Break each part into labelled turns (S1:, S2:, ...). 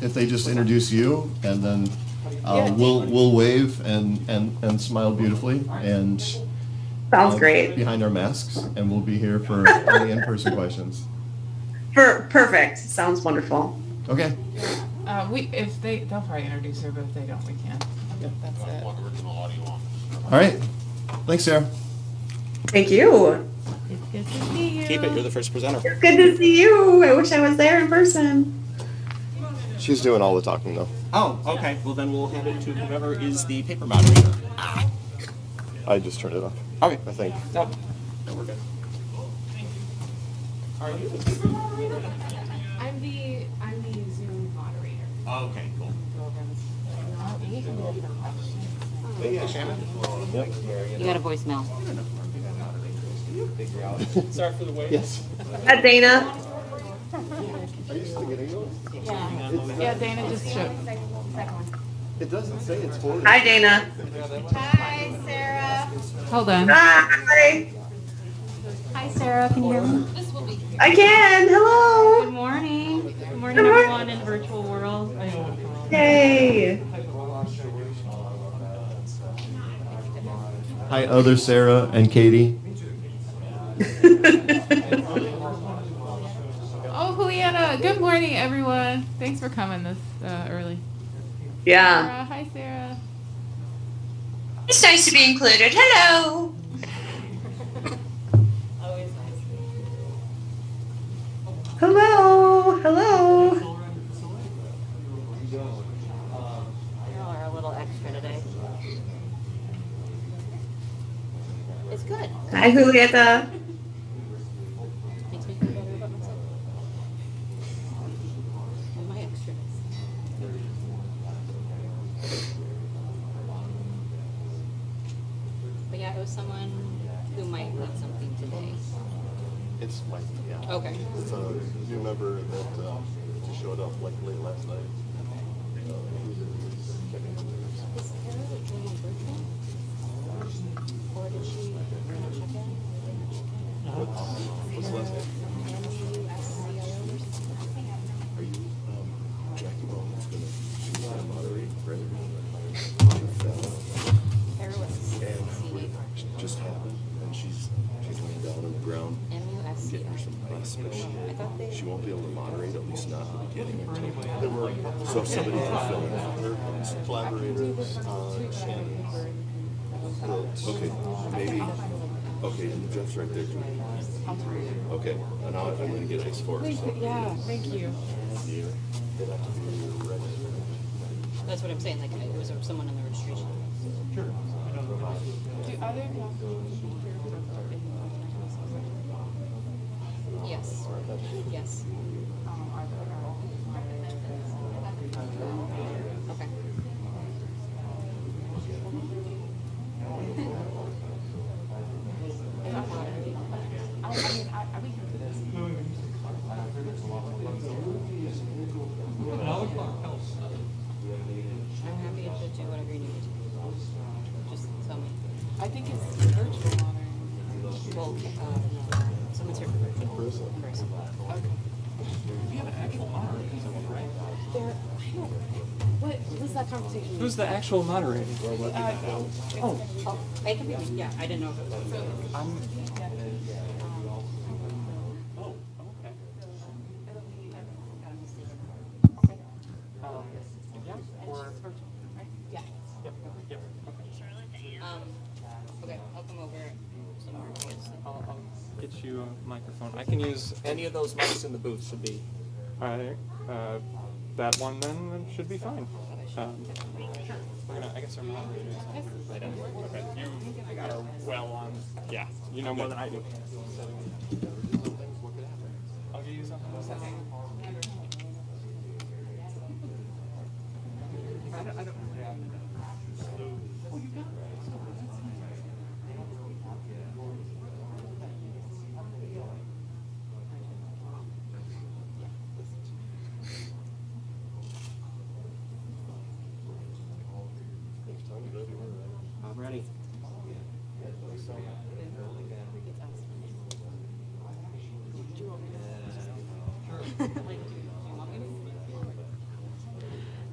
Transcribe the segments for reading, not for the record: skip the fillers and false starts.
S1: if they just introduce you, and then we'll wave and smile beautifully, and
S2: sounds great.
S1: behind our masks, and we'll be here for any in-person questions.
S2: Perfect. Sounds wonderful.
S1: Okay.
S3: They'll probably introduce her, but if they don't, we can. That's it.
S1: All right. Thanks, Sarah.
S2: Thank you.
S3: It's good to see you.
S4: Keep it. You're the first presenter.
S2: It's good to see you. I wish I was there in person.
S1: She's doing all the talking, though.
S4: Oh, okay. Well, then we'll hand it to whoever is the paper moderator.
S1: I just turned it off.
S4: Okay.
S1: I think.
S4: No, we're good. Are you?
S5: I'm the Zoom moderator.
S4: Oh, okay, cool.
S1: Hey, Shannon. Yep.
S5: You got a voicemail.
S4: Sorry for the wait.
S1: Yes.
S2: Dana.
S1: Are you still getting yours?
S3: Yeah, Dana just showed.
S1: It doesn't say it's for.
S2: Hi, Dana.
S5: Hi, Sarah.
S3: Hold on.
S2: Hi.
S5: Hi, Sarah. Can you hear me?
S2: I can. Hello.
S5: Good morning. Good morning,
S2: Good morning.
S5: everyone in the virtual world.
S2: Yay.
S1: Hi, other Sarah and Katie.
S3: Oh, Juliana. Good morning, everyone. Thanks for coming this early.
S2: Yeah.
S3: Sarah. Hi, Sarah.
S6: It's nice to be included. Hello.
S5: Always nice.
S2: Hello. Hello.
S5: You all are a little extra today. It's good.
S2: Hi, Julieta.
S5: Makes me feel better about myself. And my extras. But yeah, it was someone who might need something today.
S1: It's Mike, yeah.
S5: Okay.
S1: It's a new member that just showed up like late last night.
S5: Is Sarah doing virtual? Or did she check in?
S1: What's the last name? Are you Jackie Bowman's gonna moderate, right?
S5: Sarah was
S1: And just happened, and she's laying down on the ground, getting her some rest, but she won't be able to moderate, at least not in the beginning until. So if somebody can fill in for her, collaborators, Shannon. Okay, maybe. Okay, and Jeff's right there too. Okay, and now I'm gonna get ice for her. So.
S3: Yeah, thank you.
S1: They'd have to be ready.
S5: That's what I'm saying, like, it was someone in the registration.
S1: Sure.
S3: Do other
S5: Yes. Yes. Okay. I'm happy to do whatever you need. Just tell me.
S3: I think it's virtual modern.
S5: Well, no. Someone's here for virtual. In person.
S3: Okay. You have an actual moderator, right? What was that conversation?
S7: Who's the actual moderator?
S5: Oh, I can be, yeah, I didn't know if it was.
S7: I'm.
S5: Okay, I'll come over somewhere.
S7: I'll get you a microphone. I can use
S4: Any of those mics in the booth should be.
S7: that one then should be fine. We're gonna, I guess our moderator is right in. Okay, you are well on. Yeah, you know more than I do. I'll give you something. What's that name? I don't.
S4: I'm ready.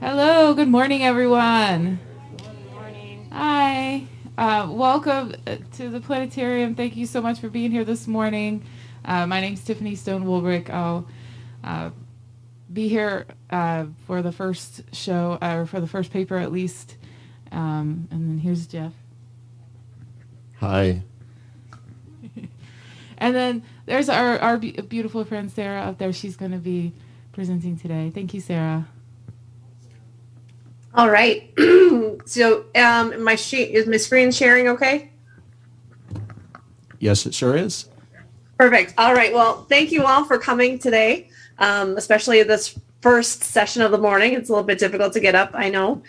S3: Hello, good morning, everyone.
S5: Good morning.
S3: Hi. Welcome to the planetarium. Thank you so much for being here this morning. My name's Tiffany Stone Wolbrecht. I'll be here for the first show, or for the first paper at least. And then here's Jeff.
S1: Hi.
S3: And then there's our beautiful friend Sarah up there. She's going to be presenting today. Thank you, Sarah.
S2: All right. So, my sheet is my screen sharing okay?
S1: Yes, it sure is.
S2: Perfect. All right. Well, thank you all for coming today, especially this first session of the morning. It's a little bit difficult to get up, I know.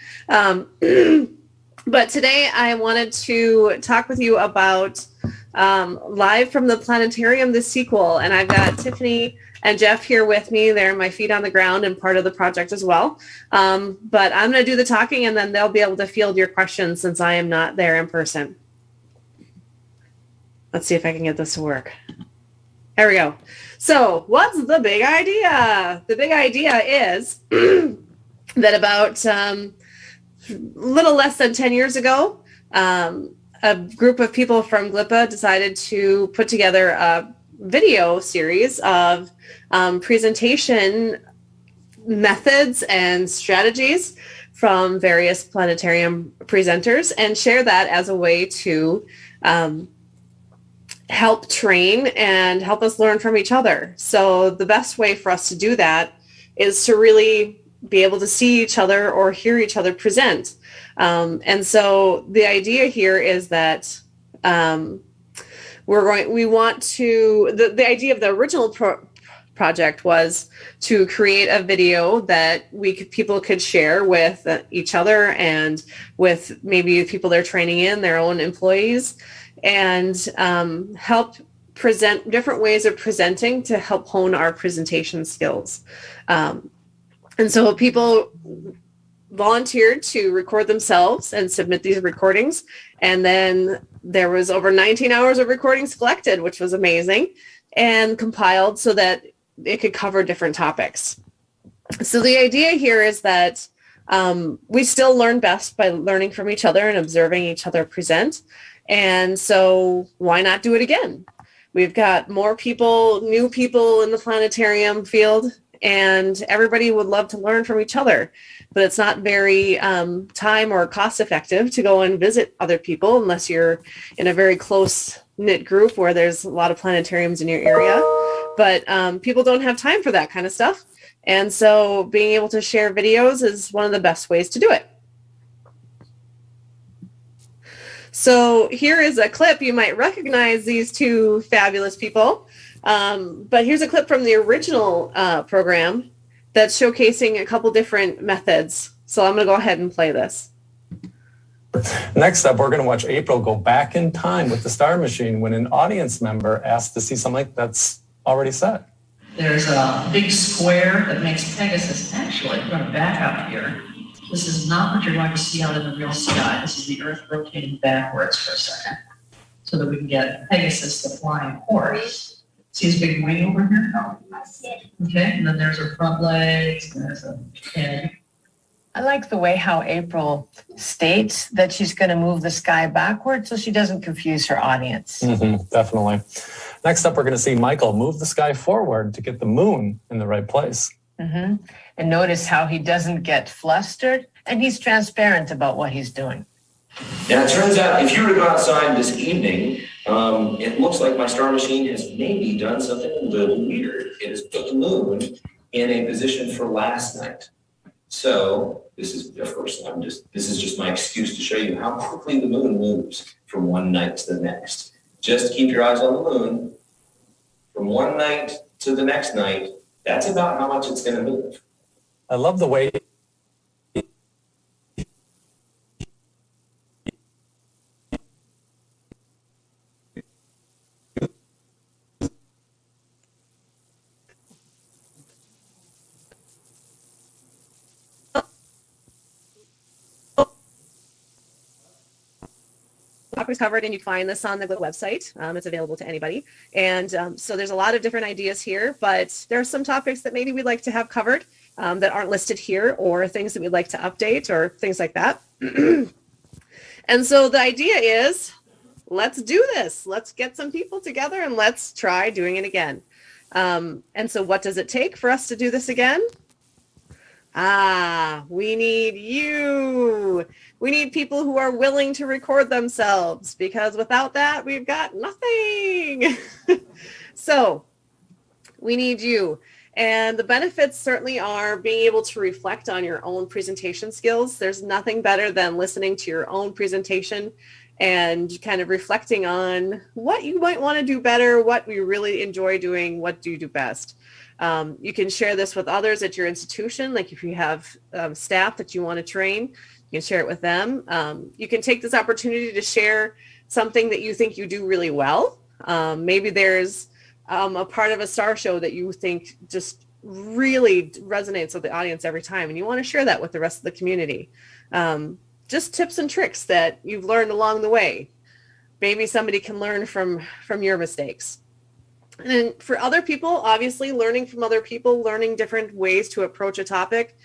S2: But today I wanted to talk with you about Live from the Planetarium, the sequel. And I've got Tiffany and Jeff here with me. They're my feet on the ground and part of the project as well. But I'm going to do the talking and then they'll be able to field your questions since I am not there in person. Let's see if I can get this to work. There we go. So what's the big idea? The big idea is that about little less than 10 years ago, a group of people from GLPA decided to put together a video series of presentation methods and strategies from various planetarium presenters and share that as a way to help train and help us learn from each other. So the best way for us to do that is to really be able to see each other or hear each other present. And so the idea here is that the idea of the original project was to create a video that people could share with each other and with maybe people they're training in, their own employees, and help present different ways of presenting to help hone our presentation skills. And so people volunteered to record themselves and submit these recordings. And then there was over 19 hours of recordings collected, which was amazing, and compiled so that it could cover different topics. So the idea here is that we still learn best by learning from each other and observing each other present. And so why not do it again? We've got more people, new people in the planetarium field, and everybody would love to learn from each other, but it's not very time or cost effective to go and visit other people unless you're in a very close knit group where there's a lot of planetariums in your area. But people don't have time for that kind of stuff. And so being able to share videos is one of the best ways to do it. So here is a clip. You might recognize these two fabulous people. But here's a clip from the original program that's showcasing a couple different methods. So I'm going to go ahead and play this.
S8: Next up, we're going to watch April go back in time with the Star Machine when an audience member asks to see something that's already set.
S9: There's a big square that makes Pegasus. Actually, we're going to back up here. This is not what you're going to see out in the real sky. This is the Earth rotating backwards for a second so that we can get Pegasus, the flying horse. See his big wing over here? Okay, and then there's her front legs, and there's a head.
S10: I like the way how April states that she's going to move the sky backwards so she doesn't confuse her audience.
S8: Definitely. Next up, we're going to see Michael move the sky forward to get the moon in the right place.
S10: And notice how he doesn't get flustered and he's transparent about what he's doing.
S11: Now, it turns out if you were to go outside this evening, it looks like my star machine has maybe done something a little weird. It has put the moon in a position for last night. So this is, of course, this is just my excuse to show you how quickly the moon moves from one night to the next. Just keep your eyes on the moon. From one night to the next night, that's about how much it's going to move.
S8: I love the way
S2: topics covered, and you find this on the website. It's available to anybody. And so there's a lot of different ideas here, but there are some topics that maybe we'd like to have covered. that aren't listed here, or things that we'd like to update or things like that. And so the idea is, let's do this. Let's get some people together and let's try doing it again. And so what does it take for us to do this again? We need you. We need people who are willing to record themselves, because without that, we've got nothing. So we need you. And the benefits certainly are being able to reflect on your own presentation skills. There's nothing better than listening to your own presentation and kind of reflecting on what you might want to do better, what we really enjoy doing, what do you do best. You can share this with others at your institution. Like if you have staff that you want to train, you can share it with them. You can take this opportunity to share something that you think you do really well. Maybe there's a part of a star show that you think just really resonates with the audience every time, and you want to share that with the rest of the community. Just tips and tricks that you've learned along the way. Maybe somebody can learn from your mistakes. And then for other people, obviously learning from other people, learning different ways to approach a topic,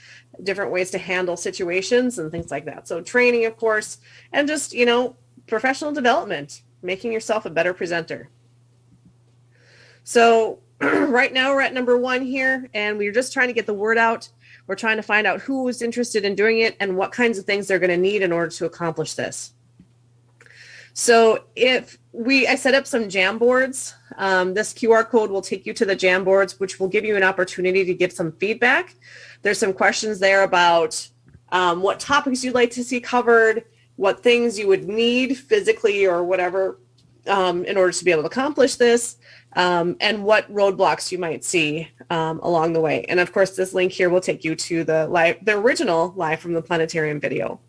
S2: different ways to handle situations and things like that. So training, of course, and just, professional development, making yourself a better presenter. So right now we're at number 1 here, and we're just trying to get the word out. We're trying to find out who is interested in doing it and what kinds of things they're going to need in order to accomplish this. So I set up some Jamboards. This QR code will take you to the Jamboards, which will give you an opportunity to get some feedback. There's some questions there about what topics you'd like to see covered, what things you would need physically or whatever in order to be able to accomplish this, and what roadblocks you might see along the way. And of course, this link here will take you to the original Live from the Planetarium video.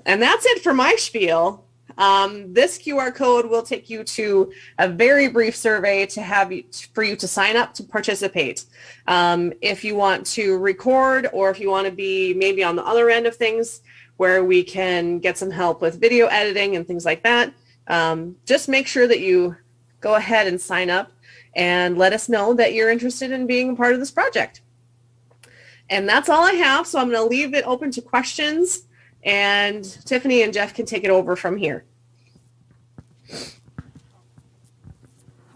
S2: And that's it for my spiel. This QR code will take you to a very brief survey for you to sign up to participate. If you want to record, or if you want to be maybe on the other end of things where we can get some help with video editing and things like that, just make sure that you go ahead and sign up and let us know that you're interested in being a part of this project. And that's all I have. So I'm going to leave it open to questions, and Tiffany and Jeff can take it over from here.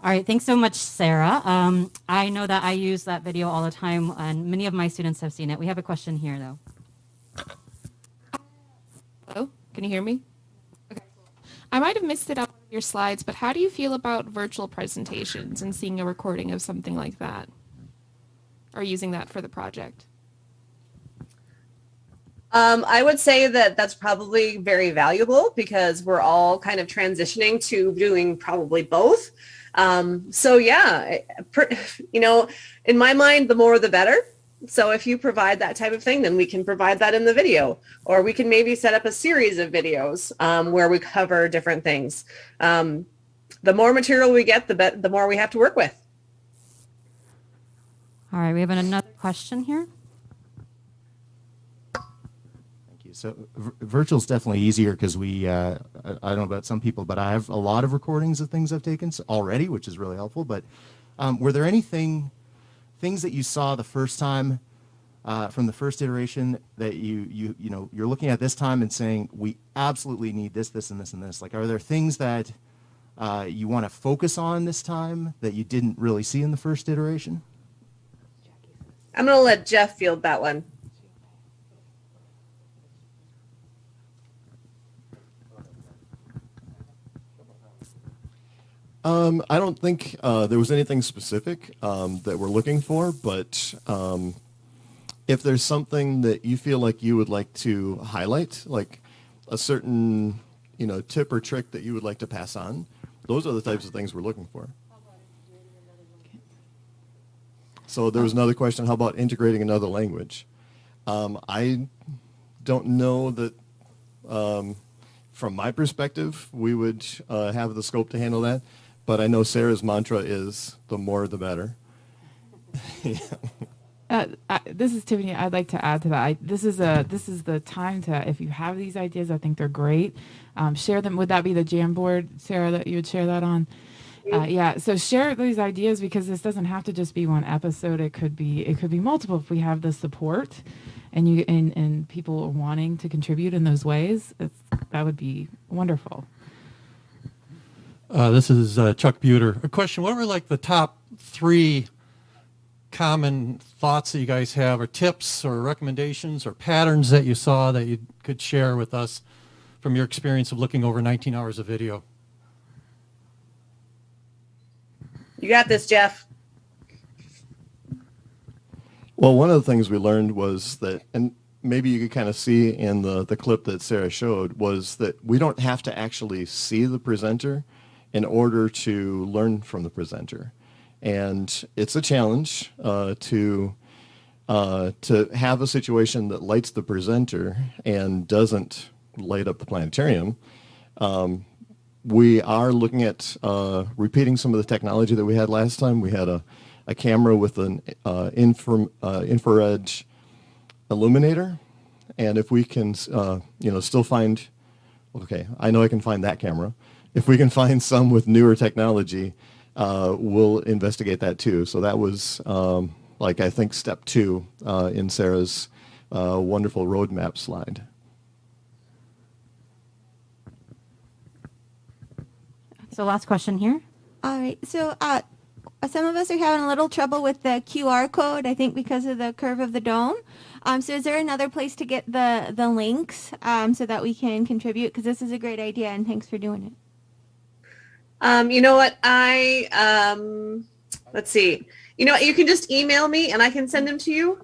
S12: All right, thanks so much, Sarah. I know that I use that video all the time, and many of my students have seen it. We have a question here, though.
S13: Hello, can you hear me? Okay. I might have missed it on your slides, but how do you feel about virtual presentations and seeing a recording of something like that, or using that for the project?
S2: I would say that that's probably very valuable, because we're all kind of transitioning to doing probably both. So yeah, in my mind, the more the better. So if you provide that type of thing, then we can provide that in the video, or we can maybe set up a series of videos where we cover different things. The more material we get, the more we have to work with.
S12: All right, we have another question here.
S14: So virtual is definitely easier because I don't know about some people, but I have a lot of recordings of things I've taken already, which is really helpful. But were there things that you saw the first time from the first iteration that you're looking at this time and saying, we absolutely need this, this, and this, and this? Like, are there things that you want to focus on this time that you didn't really see in the first iteration?
S2: I'm going to let Jeff field that one.
S1: I don't think there was anything specific that we're looking for, but if there's something that you feel like you would like to highlight, like a certain tip or trick that you would like to pass on, those are the types of things we're looking for. So there was another question, how about integrating another language? I don't know that from my perspective we would have the scope to handle that. But I know Sarah's mantra is the more the better.
S3: This is Tiffany. I'd like to add to that. This is the time to, if you have these ideas, I think they're great. Share them. Would that be the Jamboard, Sarah, that you would share that on? Yeah, so share these ideas because this doesn't have to just be one episode. It could be multiple if we have the support and people are wanting to contribute in those ways. That would be wonderful.
S15: This is Chuck Buter. A question: what were like the top 3 common thoughts that you guys have, or tips, or recommendations, or patterns that you saw that you could share with us from your experience of looking over 19 hours of video?
S2: You got this, Jeff.
S1: Well, one of the things we learned was that, and maybe you could kind of see in the clip that Sarah showed, was that we don't have to actually see the presenter in order to learn from the presenter. And it's a challenge to have a situation that lights the presenter and doesn't light up the planetarium. We are looking at repeating some of the technology that we had last time. We had a camera with an infrared illuminator. And if we can, still find, okay, I know I can find that camera. If we can find some with newer technology, we'll investigate that too. So that was, I think, step 2 in Sarah's wonderful roadmap slide.
S12: So last question here.
S16: All right. So some of us are having a little trouble with the QR code, I think because of the curve of the dome. So is there another place to get the links so that we can contribute? Because this is a great idea, and thanks for doing it.
S2: You know what? Let's see. You know what? You can just email me and I can send them to you.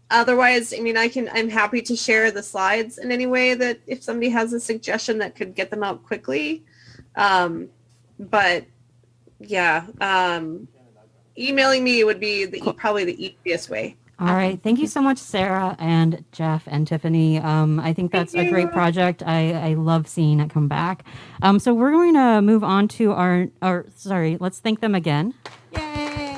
S2: Otherwise, I mean, I'm happy to share the slides in any way that if somebody has a suggestion that could get them out quickly. But yeah, emailing me would be probably the easiest way.
S12: All right. Thank you so much, Sarah and Jeff and Tiffany. I think that's a great project. I love seeing it come back. So we're going to move on to let's thank them again.
S16: Yay!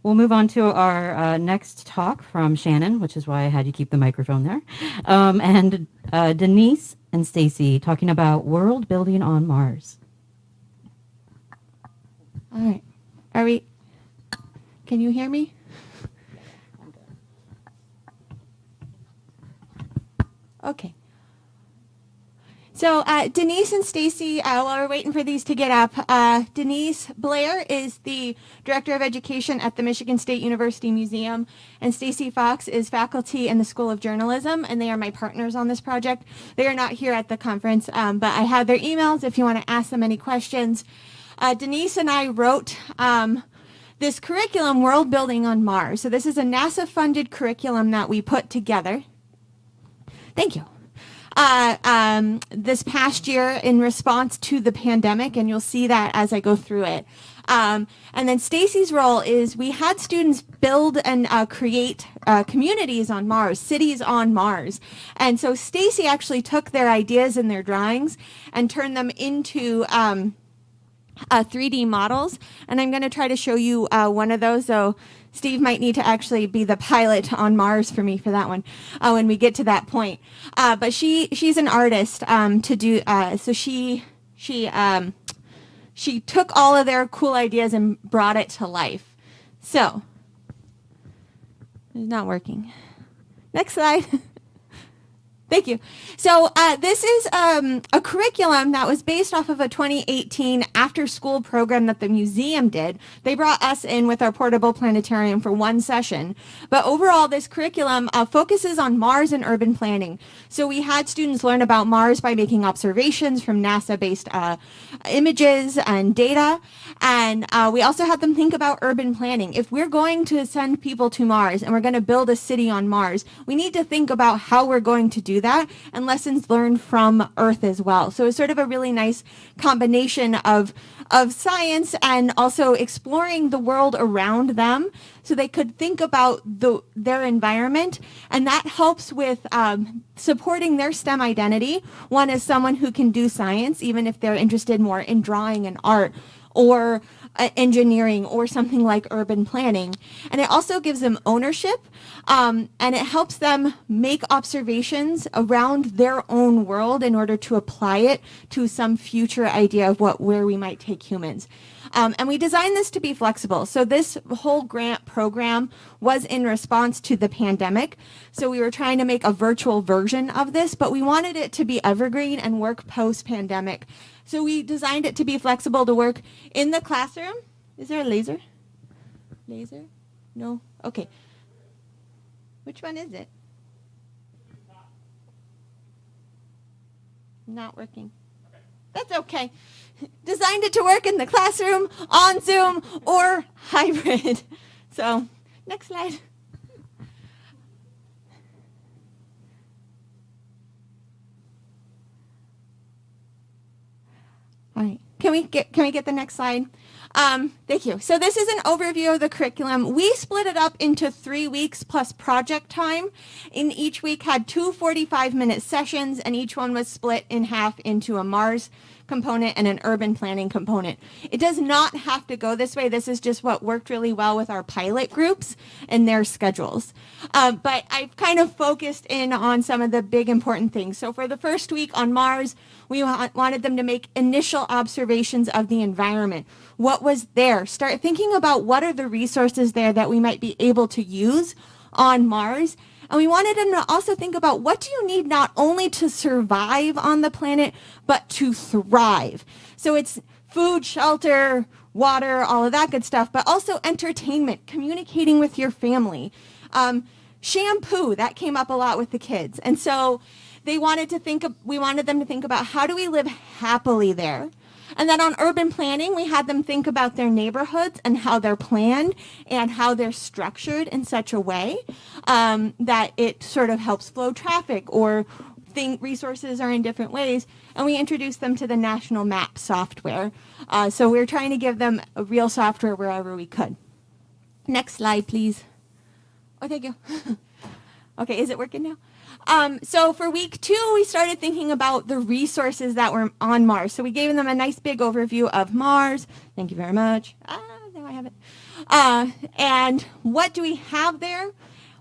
S12: We'll move on to our next talk from Shannon, which is why I had you keep the microphone there. And Denise and Stacy talking about world building on Mars.
S16: All right. Can you hear me? Okay. So Denise and Stacy, while we're waiting for these to get up, Denise Blair is the Director of Education at the Michigan State University Museum, and Stacy Fox is faculty in the School of Journalism, and they are my partners on this project. They are not here at the conference, but I have their emails if you want to ask them any questions. Denise and I wrote this curriculum, World Building on Mars. So this is a NASA-funded curriculum that we put together. Thank you. This past year in response to the pandemic, and you'll see that as I go through it. And then Stacy's role is we had students build and create communities on Mars, cities on Mars. And so Stacy actually took their ideas and their drawings and turned them into 3D models, and I'm going to try to show you one of those. So Steve might need to actually be the pilot on Mars for me for that one when we get to that point. But she's an artist to do. So she took all of their cool ideas and brought it to life. So it's not working. Next slide. Thank you. So this is a curriculum that was based off of a 2018 after-school program that the museum did. They brought us in with our portable planetarium for one session. But overall, this curriculum focuses on Mars and urban planning. So we had students learn about Mars by making observations from NASA-based images and data. And we also had them think about urban planning. If we're going to send people to Mars and we're going to build a city on Mars, we need to think about how we're going to do that and lessons learned from Earth as well. So it's sort of a really nice combination of science and also exploring the world around them so they could think about their environment, and that helps with supporting their STEM identity. One is someone who can do science even if they're interested more in drawing and art, or engineering or something like urban planning. And it also gives them ownership, and it helps them make observations around their own world in order to apply it to some future idea of where we might take humans. And we designed this to be flexible. So this whole grant program was in response to the pandemic. So we were trying to make a virtual version of this, but we wanted it to be evergreen and work post-pandemic. So we designed it to be flexible to work in the classroom. Is there a laser? Laser? No? Okay. Which one is it? Not working. That's okay. Designed it to work in the classroom, on Zoom, or hybrid. So, next slide. All right. Can we get the next slide? Thank you. So this is an overview of the curriculum. We split it up into 3 weeks plus project time. In each week had 2 45-minute sessions, and each one was split in half into a Mars component and an urban planning component. It does not have to go this way. This is just what worked really well with our pilot groups and their schedules. But I've kind of focused in on some of the big important things. So for the first week on Mars, we wanted them to make initial observations of the environment. What was there? Start thinking about what are the resources there that we might be able to use on Mars. And we wanted them to also think about what do you need not only to survive on the planet, but to thrive. So it's food, shelter, water, all of that good stuff, but also entertainment, communicating with your family. Shampoo, that came up a lot with the kids. And so we wanted them to think about how do we live happily there. And then on urban planning, we had them think about their neighborhoods and how they're planned and how they're structured in such a way that it sort of helps flow traffic or resources are in different ways. And we introduced them to the National Map software. So we're trying to give them a real software wherever we could. Next slide, please. Oh, thank you. Okay, is it working now? So for week 2, we started thinking about the resources that were on Mars. So we gave them a nice big overview of Mars. Thank you very much. Now I have it. And what do we have there?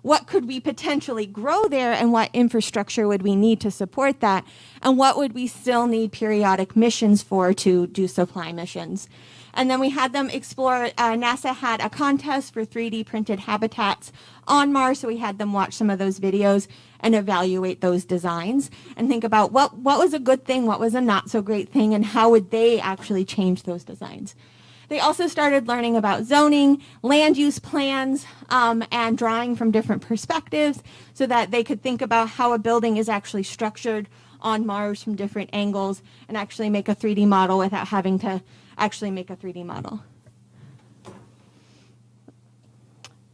S16: What could we potentially grow there? And what infrastructure would we need to support that? And what would we still need periodic missions for to do supply missions? And then we had them explore, NASA had a contest for 3D printed habitats on Mars, so we had them watch some of those videos and evaluate those designs and think about what was a good thing, what was a not so great thing, and how would they actually change those designs. They also started learning about zoning, land use plans, and drawing from different perspectives so that they could think about how a building is actually structured on Mars from different angles and actually make a 3D model without having to actually make a 3D model.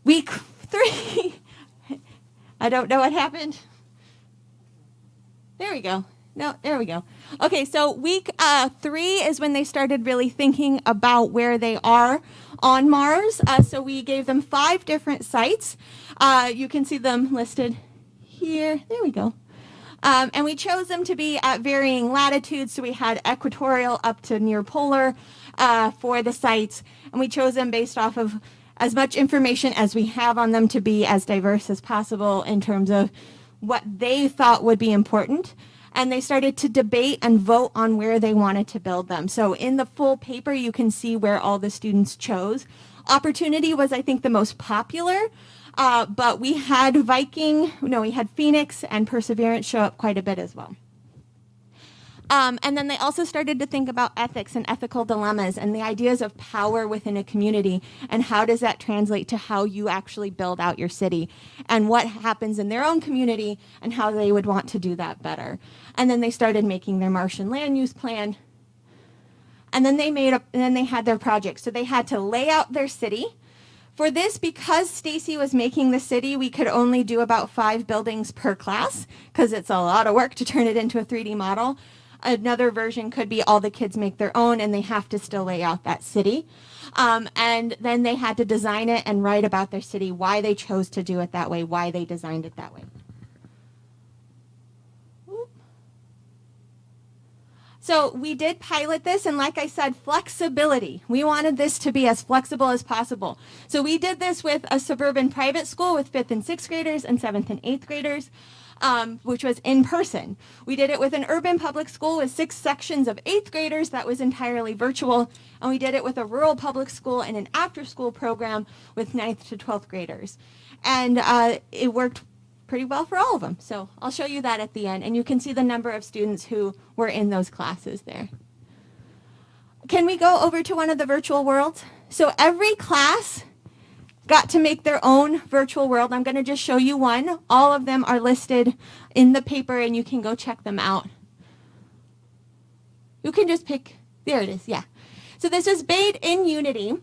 S16: Week 3. I don't know what happened. There we go. No, there we go. Okay, so week 3 is when they started really thinking about where they are on Mars. So we gave them 5 different sites. You can see them listed here. There we go. And we chose them to be at varying latitudes. So we had equatorial up to near polar for the sites. And we chose them based off of as much information as we have on them to be as diverse as possible in terms of what they thought would be important. And they started to debate and vote on where they wanted to build them. So in the full paper, you can see where all the students chose. Opportunity was, I think, the most popular. But we had we had Phoenix and Perseverance show up quite a bit as well. And then they also started to think about ethics and ethical dilemmas and the ideas of power within a community and how does that translate to how you actually build out your city and what happens in their own community and how they would want to do that better. And then they started making their Martian land use plan. And then they had their project. So they had to lay out their city. For this, because Stacy was making the city, we could only do about 5 buildings per class because it's a lot of work to turn it into a 3D model. Another version could be all the kids make their own and they have to still lay out that city. And then they had to design it and write about their city, why they chose to do it that way, why they designed it that way. So we did pilot this, and like I said, flexibility. We wanted this to be as flexible as possible. So we did this with a suburban private school with 5th and 6th graders and 7th and 8th graders, which was in person. We did it with an urban public school with 6 sections of 8th graders that was entirely virtual. And we did it with a rural public school and an after-school program with 9th to 12th graders. And it worked pretty well for all of them. So I'll show you that at the end, and you can see the number of students who were in those classes there. Can we go over to one of the virtual worlds? So every class got to make their own virtual world. I'm going to just show you one. All of them are listed in the paper, and you can go check them out. You can just pick, there it is, yeah. So this is made in Unity.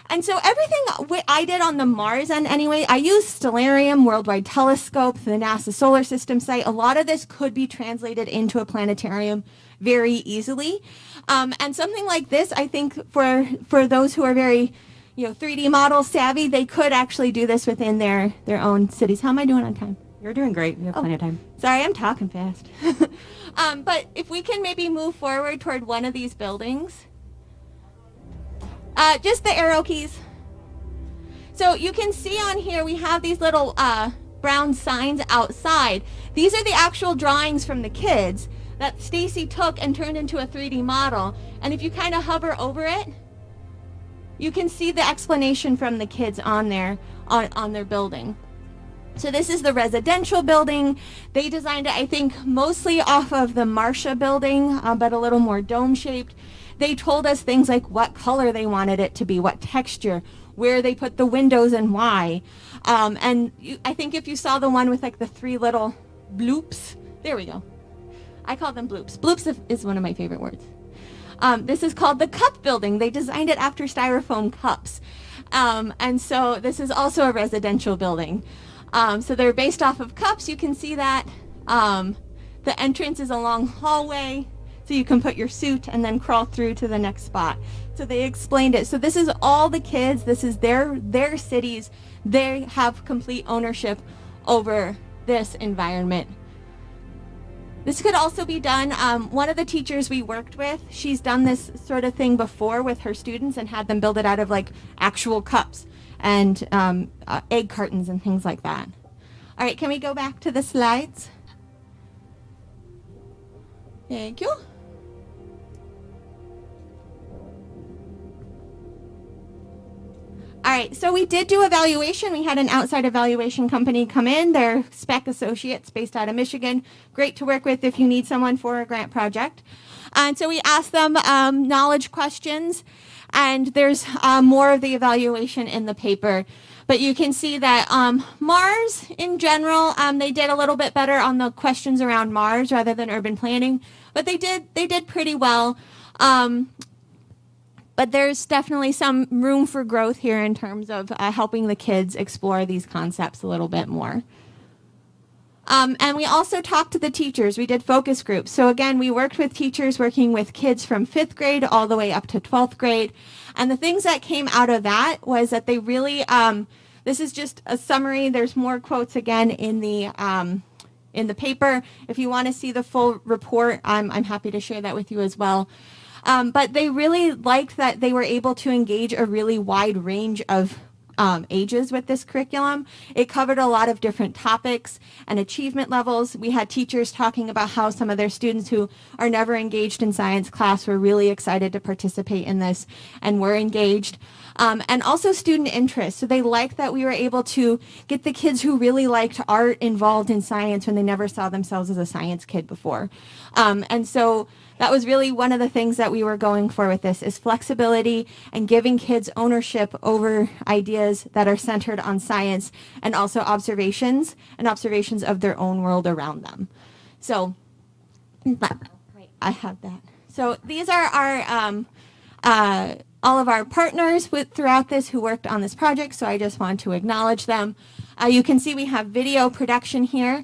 S16: And so everything I did on the Mars end anyway, I used Stellarium, Worldwide Telescope, the NASA Solar System site. A lot of this could be translated into a planetarium very easily. And something like this, I think for those who are very 3D model savvy, they could actually do this within their own cities. How am I doing on time?
S12: You're doing great. You have plenty of time.
S16: Sorry, I'm talking fast. But if we can maybe move forward toward one of these buildings. Just the arrow keys. So you can see on here we have these little brown signs outside. These are the actual drawings from the kids that Stacy took and turned into a 3D model. And if you kind of hover over it, you can see the explanation from the kids on there on their building. So this is the residential building. They designed it, I think, mostly off of the Marcia building, but a little more dome-shaped. They told us things like what color they wanted it to be, what texture, where they put the windows and why. I think if you saw the one with like the 3 little bloops, there we go. I call them bloops. Bloops is one of my favorite words. This is called the cup building. They designed it after styrofoam cups. And so this is also a residential building. So they're based off of cups. You can see that. The entrance is a long hallway. So you can put your suit and then crawl through to the next spot. So they explained it. So this is all the kids. This is their cities. They have complete ownership over this environment. This could also be done. One of the teachers we worked with, she's done this sort of thing before with her students and had them build it out of like actual cups and egg cartons and things like that. All right, can we go back to the slides? Thank you. All right, so we did do evaluation. We had an outside evaluation company come in. They're spec associates based out of Michigan. Great to work with if you need someone for a grant project. And so we asked them knowledge questions, and there's more of the evaluation in the paper. But you can see that Mars, in general, they did a little bit better on the questions around Mars rather than urban planning. But they did pretty well. But there's definitely some room for growth here in terms of helping the kids explore these concepts a little bit more. And we also talked to the teachers. We did focus groups. So again, we worked with teachers working with kids from 5th grade all the way up to 12th grade. And the things that came out of that was that they really, this is just a summary. There's more quotes again in the paper. If you want to see the full report, I'm happy to share that with you as well. But they really liked that they were able to engage a really wide range of ages with this curriculum. It covered a lot of different topics and achievement levels. We had teachers talking about how some of their students who are never engaged in science class were really excited to participate in this and were engaged. And also student interest. So they liked that we were able to get the kids who really liked art involved in science when they never saw themselves as a science kid before. And so that was really one of the things that we were going for with this is flexibility and giving kids ownership over ideas that are centered on science and also observations of their own world around them. So, I have that. So these are our all of our partners throughout this who worked on this project, so I just want to acknowledge them. You can see we have video production here.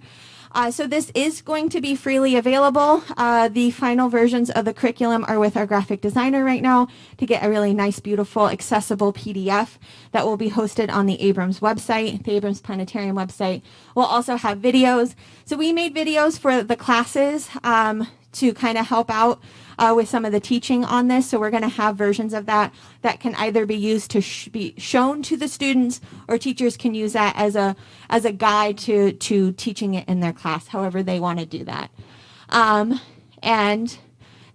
S16: So this is going to be freely available. The final versions of the curriculum are with our graphic designer right now to get a really nice, beautiful, accessible PDF that will be hosted on the Abrams website, the Abrams Planetarium website. We'll also have videos. So we made videos for the classes to kind of help out with some of the teaching on this. So we're going to have versions of that can either be used to be shown to the students, or teachers can use that as a guide to teaching it in their class, however they want to do that. And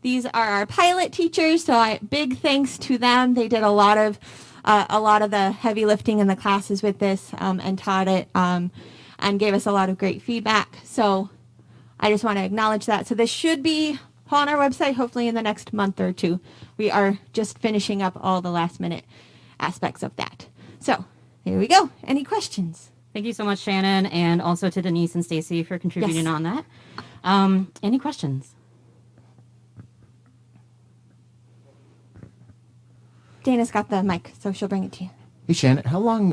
S16: these are our pilot teachers, so big thanks to them. They did a lot of the heavy lifting in the classes with this, and taught it, and gave us a lot of great feedback. So I just want to acknowledge that. So this should be on our website hopefully in the next month or two. We are just finishing up all the last minute aspects of that. So there we go. Any questions?
S12: Thank you so much, Shannon, and also to Denise and Stacy for contributing on that. Any questions?
S16: Dana's got the mic, so she'll bring it to you.
S14: Hey, Shannon, how long,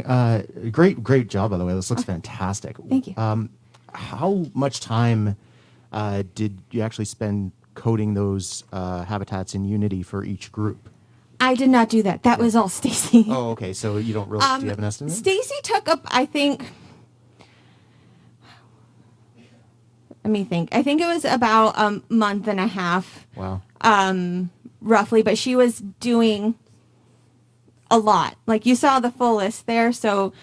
S14: great job, by the way. This looks fantastic.
S16: Thank you.
S14: How much time did you actually spend coding those habitats in Unity for each group?
S16: I did not do that. That was all Stacy.
S14: Oh, okay. So you don't really, do you have an estimate?
S16: Stacy took up, I think, let me think. I think it was about a month and a half.
S14: Wow.
S16: Roughly, but she was doing a lot. Like you saw the full list there. So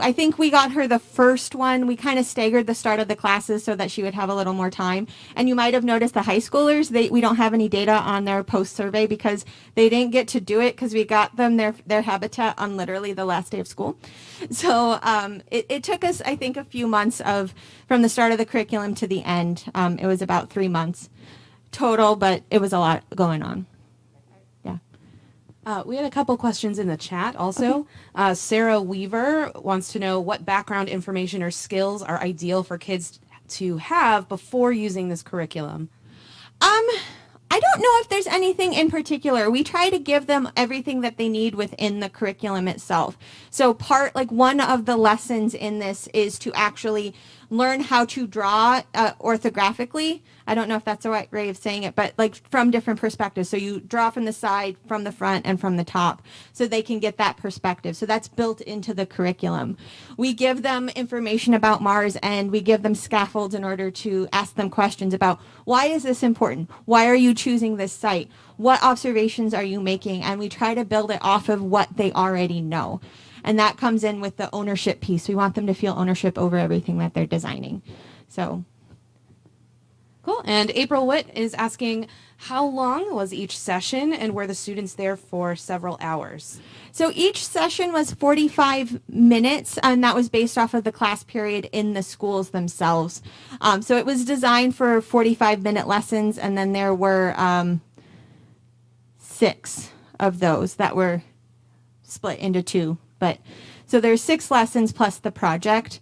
S16: I think we got her the first one. We kind of staggered the start of the classes so that she would have a little more time. And you might have noticed the high schoolers, we don't have any data on their post survey because they didn't get to do it because we got them their habitat on literally the last day of school. So it took us, I think, a few months from the start of the curriculum to the end. It was about 3 months total, but it was a lot going on.
S17: We had a couple questions in the chat also. Okay. Sarah Weaver wants to know what background information or skills are ideal for kids to have before using this curriculum.
S16: I don't know if there's anything in particular. We try to give them everything that they need within the curriculum itself. So one of the lessons in this is to actually learn how to draw orthographically. I don't know if that's the right way of saying it, but like from different perspectives. So you draw from the side, from the front, and from the top, so they can get that perspective. So that's built into the curriculum. We give them information about Mars, and we give them scaffolds in order to ask them questions about why is this important? Why are you choosing this site? What observations are you making? And we try to build it off of what they already know. And that comes in with the ownership piece. We want them to feel ownership over everything that they're designing. So.
S17: Cool. And April Witt is asking, how long was each session, and were the students there for several hours?
S16: So each session was 45 minutes, and that was based off of the class period in the schools themselves. So it was designed for 45-minute lessons, and then there were 6 of those that were split into 2. But so there's 6 lessons plus the project.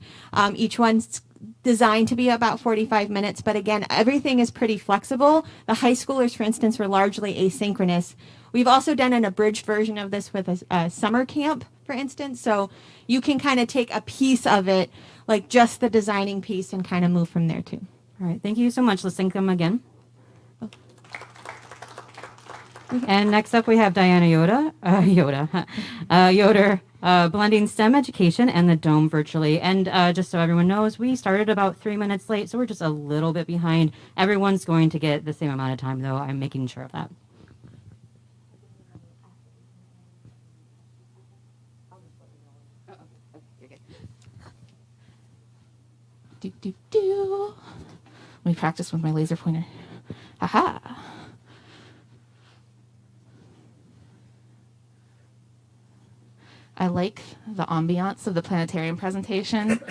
S16: Each one's designed to be about 45 minutes, but again, everything is pretty flexible. The high schoolers, for instance, were largely asynchronous. We've also done an abridged version of this with a summer camp, for instance, so you can kind of take a piece of it, like just the designing piece, and kind of move from there too.
S12: All right, thank you so much. Let's thank them again. And next up, we have Diana Yoder, blending STEM education and the Dome virtually. And just so everyone knows, we started about 3 minutes late, so we're just a little bit behind. Everyone's going to get the same amount of time, though. I'm making sure of that.
S13: Let me practice with my laser pointer. Haha. I like the ambiance of the planetarium presentation.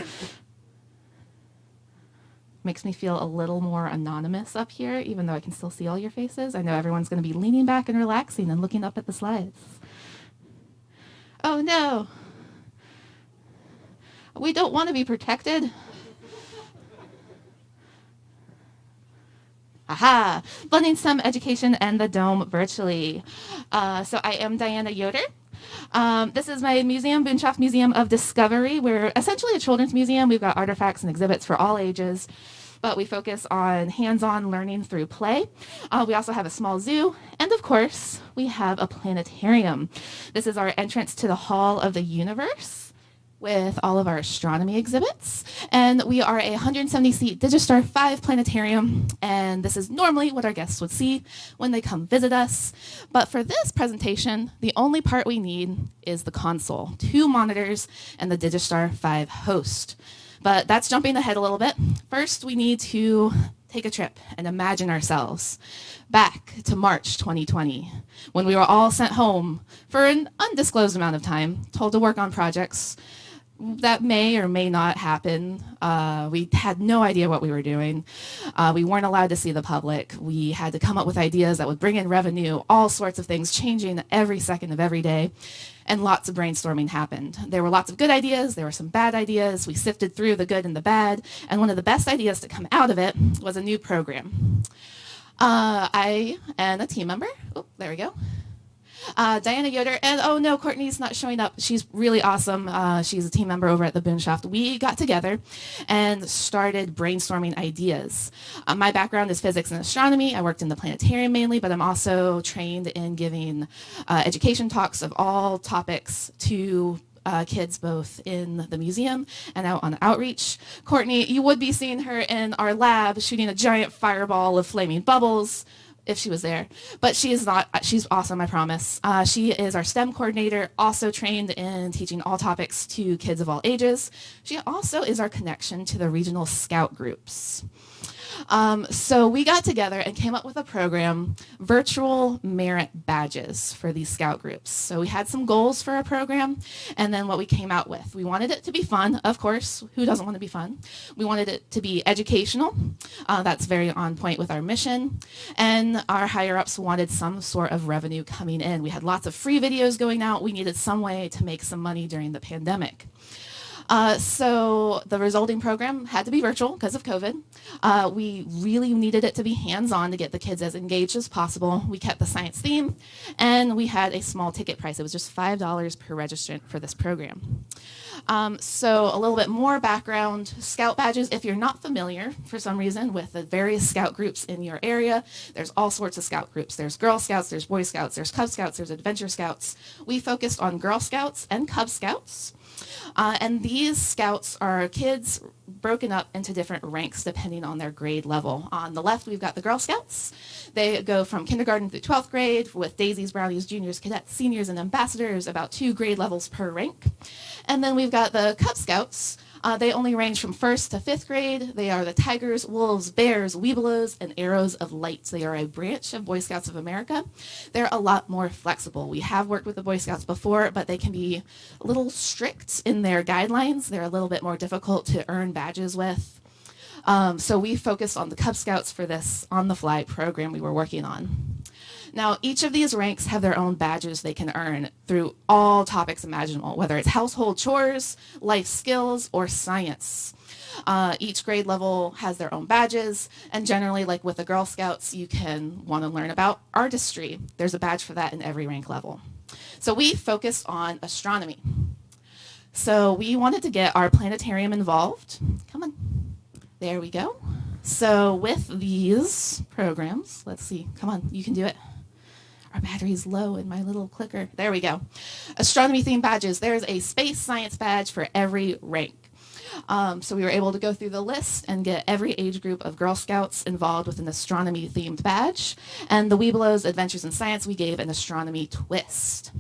S13: Makes me feel a little more anonymous up here, even though I can still see all your faces. I know everyone's going to be leaning back and relaxing and looking up at the slides. Oh no. We don't want to be protected. Aha! Blending STEM education and the Dome virtually. So I am Diana Yoder. This is my museum, Boonshoft Museum of Discovery. We're essentially a children's museum. We've got artifacts and exhibits for all ages, but we focus on hands-on learning through play. We also have a small zoo, and of course, we have a planetarium. This is our entrance to the Hall of the Universe. with all of our astronomy exhibits. And we are a 170-seat Digistar 5 planetarium, and this is normally what our guests would see when they come visit us. But for this presentation, the only part we need is the console, 2 monitors, and the Digistar 5 host. But that's jumping ahead a little bit. First, we need to take a trip and imagine ourselves back to March 2020, when we were all sent home for an undisclosed amount of time, told to work on projects that may or may not happen. We had no idea what we were doing. We weren't allowed to see the public. We had to come up with ideas that would bring in revenue, all sorts of things changing every second of every day. And lots of brainstorming happened. There were lots of good ideas. There were some bad ideas. We sifted through the good and the bad. And one of the best ideas to come out of it was a new program. I and a team member, oh, there we go. Diana Yoder, and oh no, Courtney's not showing up. She's really awesome. She's a team member over at the Boonshaft. We got together and started brainstorming ideas. My background is physics and astronomy. I worked in the planetarium mainly, but I'm also trained in giving education talks of all topics to kids both in the museum and out on outreach. Courtney, you would be seeing her in our lab shooting a giant fireball of flaming bubbles, if she was there, but she is not. She's awesome, I promise. She is our STEM coordinator, also trained in teaching all topics to kids of all ages. She also is our connection to the regional scout groups. So we got together and came up with a program, virtual merit badges for these scout groups. So we had some goals for our program, and then what we came out with. We wanted it to be fun, of course. Who doesn't want to be fun? We wanted it to be educational. That's very on point with our mission. And our higher-ups wanted some sort of revenue coming in. We had lots of free videos going out. We needed some way to make some money during the pandemic. So the resulting program had to be virtual because of COVID. We really needed it to be hands-on to get the kids as engaged as possible. We kept the science theme, and we had a small ticket price. It was just $5 per registrant for this program. So a little bit more background. Scout badges, if you're not familiar for some reason with the various scout groups in your area, there's all sorts of scout groups. There's Girl Scouts, there's Boy Scouts, there's Cub Scouts, there's Adventure Scouts. We focused on Girl Scouts and Cub Scouts. And these scouts are kids broken up into different ranks depending on their grade level. On the left, we've got the Girl Scouts. They go from kindergarten through 12th grade with daisies, brownies, juniors, cadets, seniors, and ambassadors, about 2 grade levels per rank. And then we've got the Cub Scouts. They only range from 1st to 5th grade. They are the Tigers, Wolves, Bears, Webelos, and Arrows of Light. They are a branch of Boy Scouts of America. They're a lot more flexible. We have worked with the Boy Scouts before, but they can be a little strict in their guidelines. They're a little bit more difficult to earn badges with. So we focused on the Cub Scouts for this on-the-fly program we were working on. Now, each of these ranks have their own badges they can earn through all topics imaginable, whether it's household chores, life skills, or science. Each grade level has their own badges, and generally, like with the Girl Scouts, you can want to learn about artistry. There's a badge for that in every rank level. So we focused on astronomy. So we wanted to get our planetarium involved. Come on. There we go. So with these programs, let's see. Come on, you can do it. Our battery's low in my little clicker. There we go. Astronomy themed badges. There's a space science badge for every rank. So we were able to go through the list and get every age group of Girl Scouts involved with an astronomy themed badge. And the Webelos Adventures in Science, we gave an astronomy twist.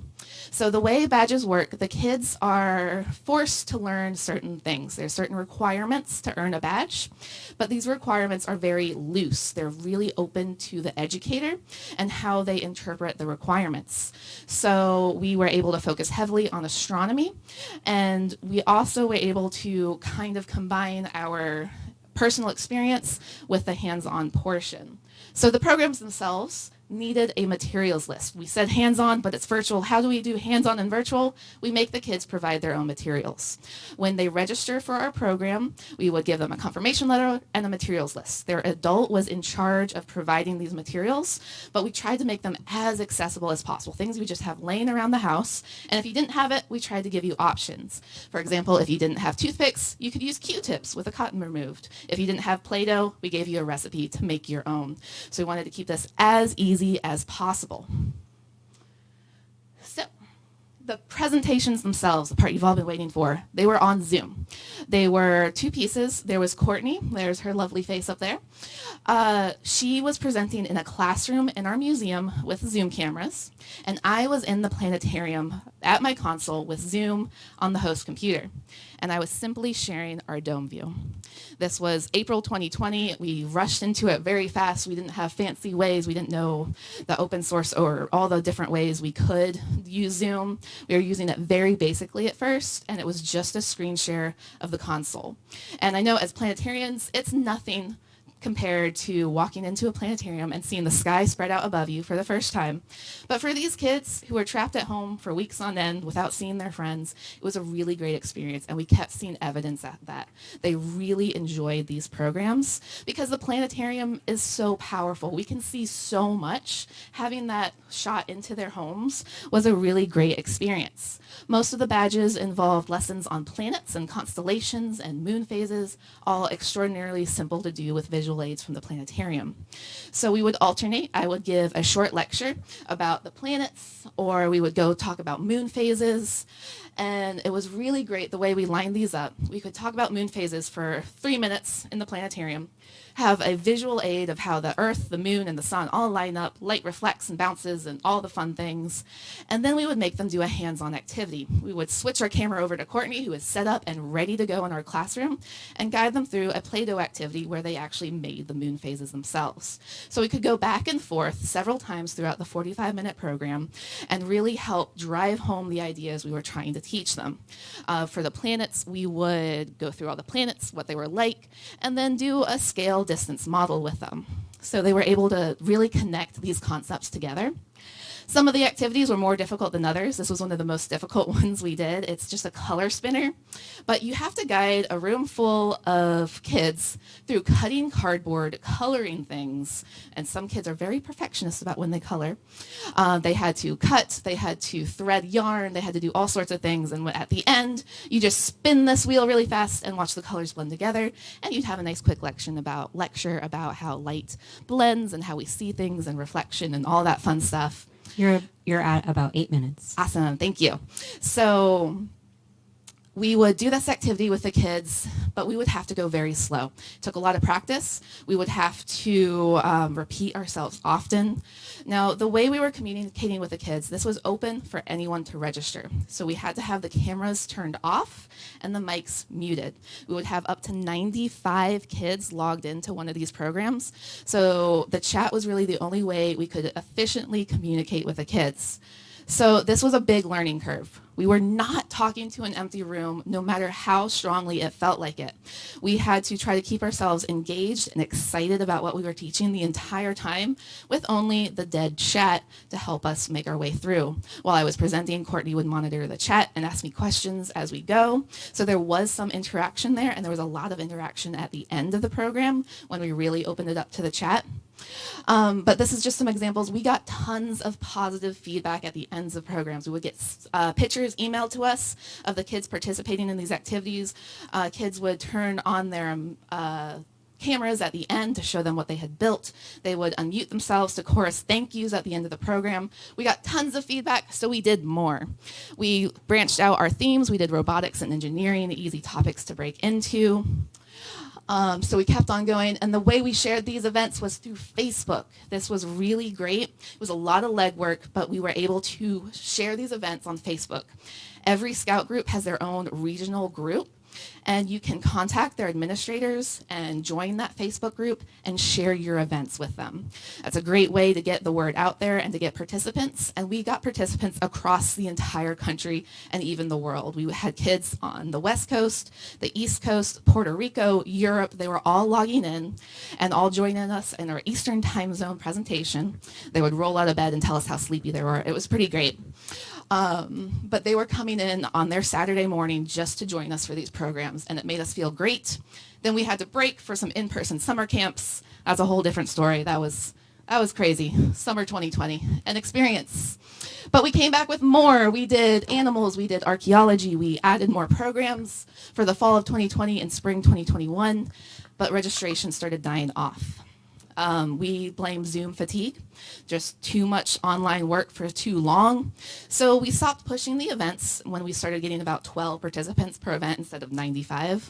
S13: So the way badges work, the kids are forced to learn certain things. There's certain requirements to earn a badge, but these requirements are very loose. They're really open to the educator and how they interpret the requirements. So we were able to focus heavily on astronomy, and we also were able to kind of combine our personal experience with the hands-on portion. So the programs themselves needed a materials list. We said hands-on, but it's virtual. How do we do hands-on and virtual? We make the kids provide their own materials. When they register for our program, we would give them a confirmation letter and a materials list. Their adult was in charge of providing these materials, but we tried to make them as accessible as possible, things we just have laying around the house. And if you didn't have it, we tried to give you options. For example, if you didn't have toothpicks, you could use Q-tips with the cotton removed. If you didn't have Play-Doh, we gave you a recipe to make your own. So we wanted to keep this as easy as possible. So
S18: the presentations themselves, the part you've all been waiting for, they were on Zoom. They were 2 pieces. There was Courtney. There's her lovely face up there. She was presenting in a classroom in our museum with Zoom cameras, and I was in the planetarium at my console with Zoom on the host computer, and I was simply sharing our dome view. This was April 2020. We rushed into it very fast. We didn't have fancy ways. We didn't know the open source or all the different ways we could use Zoom. We were using it very basically at first, and it was just a screen share of the console. And I know as planetarians, it's nothing compared to walking into a planetarium and seeing the sky spread out above you for the first time. But for these kids who were trapped at home for weeks on end without seeing their friends, it was a really great experience, and we kept seeing evidence at that. They really enjoyed these programs because the planetarium is so powerful. We can see so much. Having that shot into their homes was a really great experience. Most of the badges involved lessons on planets and constellations and moon phases, all extraordinarily simple to do with visual aids from the planetarium. So we would alternate. I would give a short lecture about the planets, or we would go talk about moon phases. And it was really great the way we lined these up. We could talk about moon phases for 3 minutes in the planetarium, have a visual aid of how the Earth, the moon, and the sun all line up, light reflects and bounces and all the fun things. And then we would make them do a hands-on activity. We would switch our camera over to Courtney, who is set up and ready to go in our classroom, and guide them through a Play-Doh activity where they actually made the moon phases themselves. So we could go back and forth several times throughout the 45-minute program and really help drive home the ideas we were trying to teach them. For the planets, we would go through all the planets, what they were like, and then do a scale distance model with them. So they were able to really connect these concepts together. Some of the activities were more difficult than others. This was one of the most difficult ones we did. It's just a color spinner, but you have to guide a room full of kids through cutting cardboard, coloring things, and some kids are very perfectionist about when they color. They had to cut, they had to thread yarn, they had to do all sorts of things, and at the end, you just spin this wheel really fast and watch the colors blend together, and you'd have a nice quick lecture about how light blends and how we see things and reflection and all that fun stuff.
S12: You're at about 8 minutes.
S18: Awesome, thank you. So we would do this activity with the kids, but we would have to go very slow. It took a lot of practice. We would have to repeat ourselves often. Now, the way we were communicating with the kids, this was open for anyone to register. So we had to have the cameras turned off and the mics muted. We would have up to 95 kids logged into one of these programs. So the chat was really the only way we could efficiently communicate with the kids. So this was a big learning curve. We were not talking to an empty room, no matter how strongly it felt like it. We had to try to keep ourselves engaged and excited about what we were teaching the entire time, with only the dead chat to help us make our way through. While I was presenting, Courtney would monitor the chat and ask me questions as we go. So there was some interaction there, and there was a lot of interaction at the end of the program when we really opened it up to the chat. But this is just some examples. We got tons of positive feedback at the ends of programs. We would get pictures emailed to us of the kids participating in these activities. Kids would turn on their cameras at the end to show them what they had built. They would unmute themselves to chorus thank yous at the end of the program. We got tons of feedback, so we did more. We branched out our themes. We did robotics and engineering, easy topics to break into. So we kept on going, and the way we shared these events was through Facebook. This was really great. It was a lot of legwork, but we were able to share these events on Facebook. Every Scout group has their own regional group, and you can contact their administrators and join that Facebook group and share your events with them. That's a great way to get the word out there and to get participants, and we got participants across the entire country and even the world. We had kids on the West Coast, the East Coast, Puerto Rico, Europe. They were all logging in and all joining us in our Eastern time zone presentation. They would roll out of bed and tell us how sleepy they were. It was pretty great. But they were coming in on their Saturday morning just to join us for these programs, and it made us feel great. Then we had to break for some in-person summer camps. That's a whole different story. That was crazy. Summer 2020, an experience. But we came back with more. We did animals, we did archaeology, we added more programs for the fall of 2020 and spring 2021, but registration started dying off. We blame Zoom fatigue, just too much online work for too long. So we stopped pushing the events when we started getting about 12 participants per event instead of 95.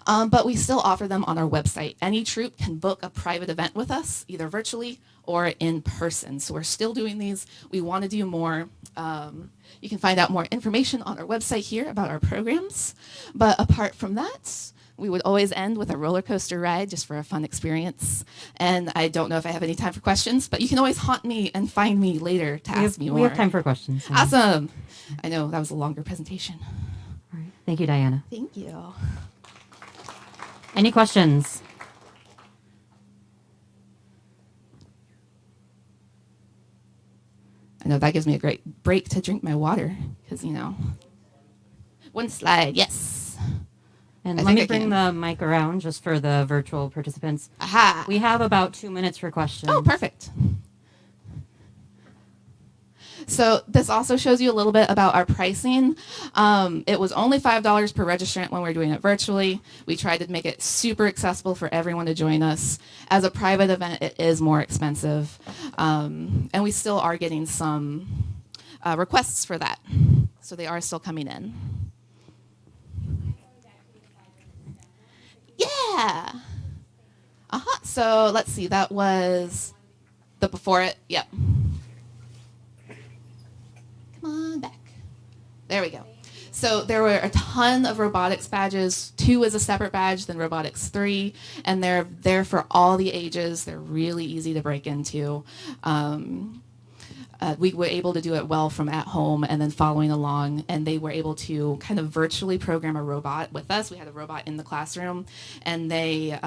S18: But we still offer them on our website. Any troop can book a private event with us, either virtually or in person. So we're still doing these. We want to do more. You can find out more information on our website here about our programs. But apart from that, we would always end with a roller coaster ride just for a fun experience. And I don't know if I have any time for questions, but you can always haunt me and find me later to ask me more.
S12: We have time for questions. So.
S18: Awesome. I know that was a longer presentation.
S12: All right. Thank you, Diana.
S18: Thank you.
S12: Any questions?
S18: I know that gives me a great break to drink my water because, one slide, yes.
S12: And let me bring the mic around just for the virtual participants.
S18: Aha.
S12: We have about 2 minutes for questions.
S18: Oh, perfect. So this also shows you a little bit about our pricing. It was only $5 per registrant when we were doing it virtually. We tried to make it super accessible for everyone to join us. As a private event, it is more expensive. And we still are getting some requests for that. So they are still coming in. Yeah. So let's see. That was the before it. Yep. Come on back. There we go. So there were a ton of robotics badges. 2 is a separate badge than robotics 3, and they're there for all the ages. They're really easy to break into. We were able to do it well from at home and then following along, and they were able to kind of virtually program a robot with us. We had a robot in the classroom, and they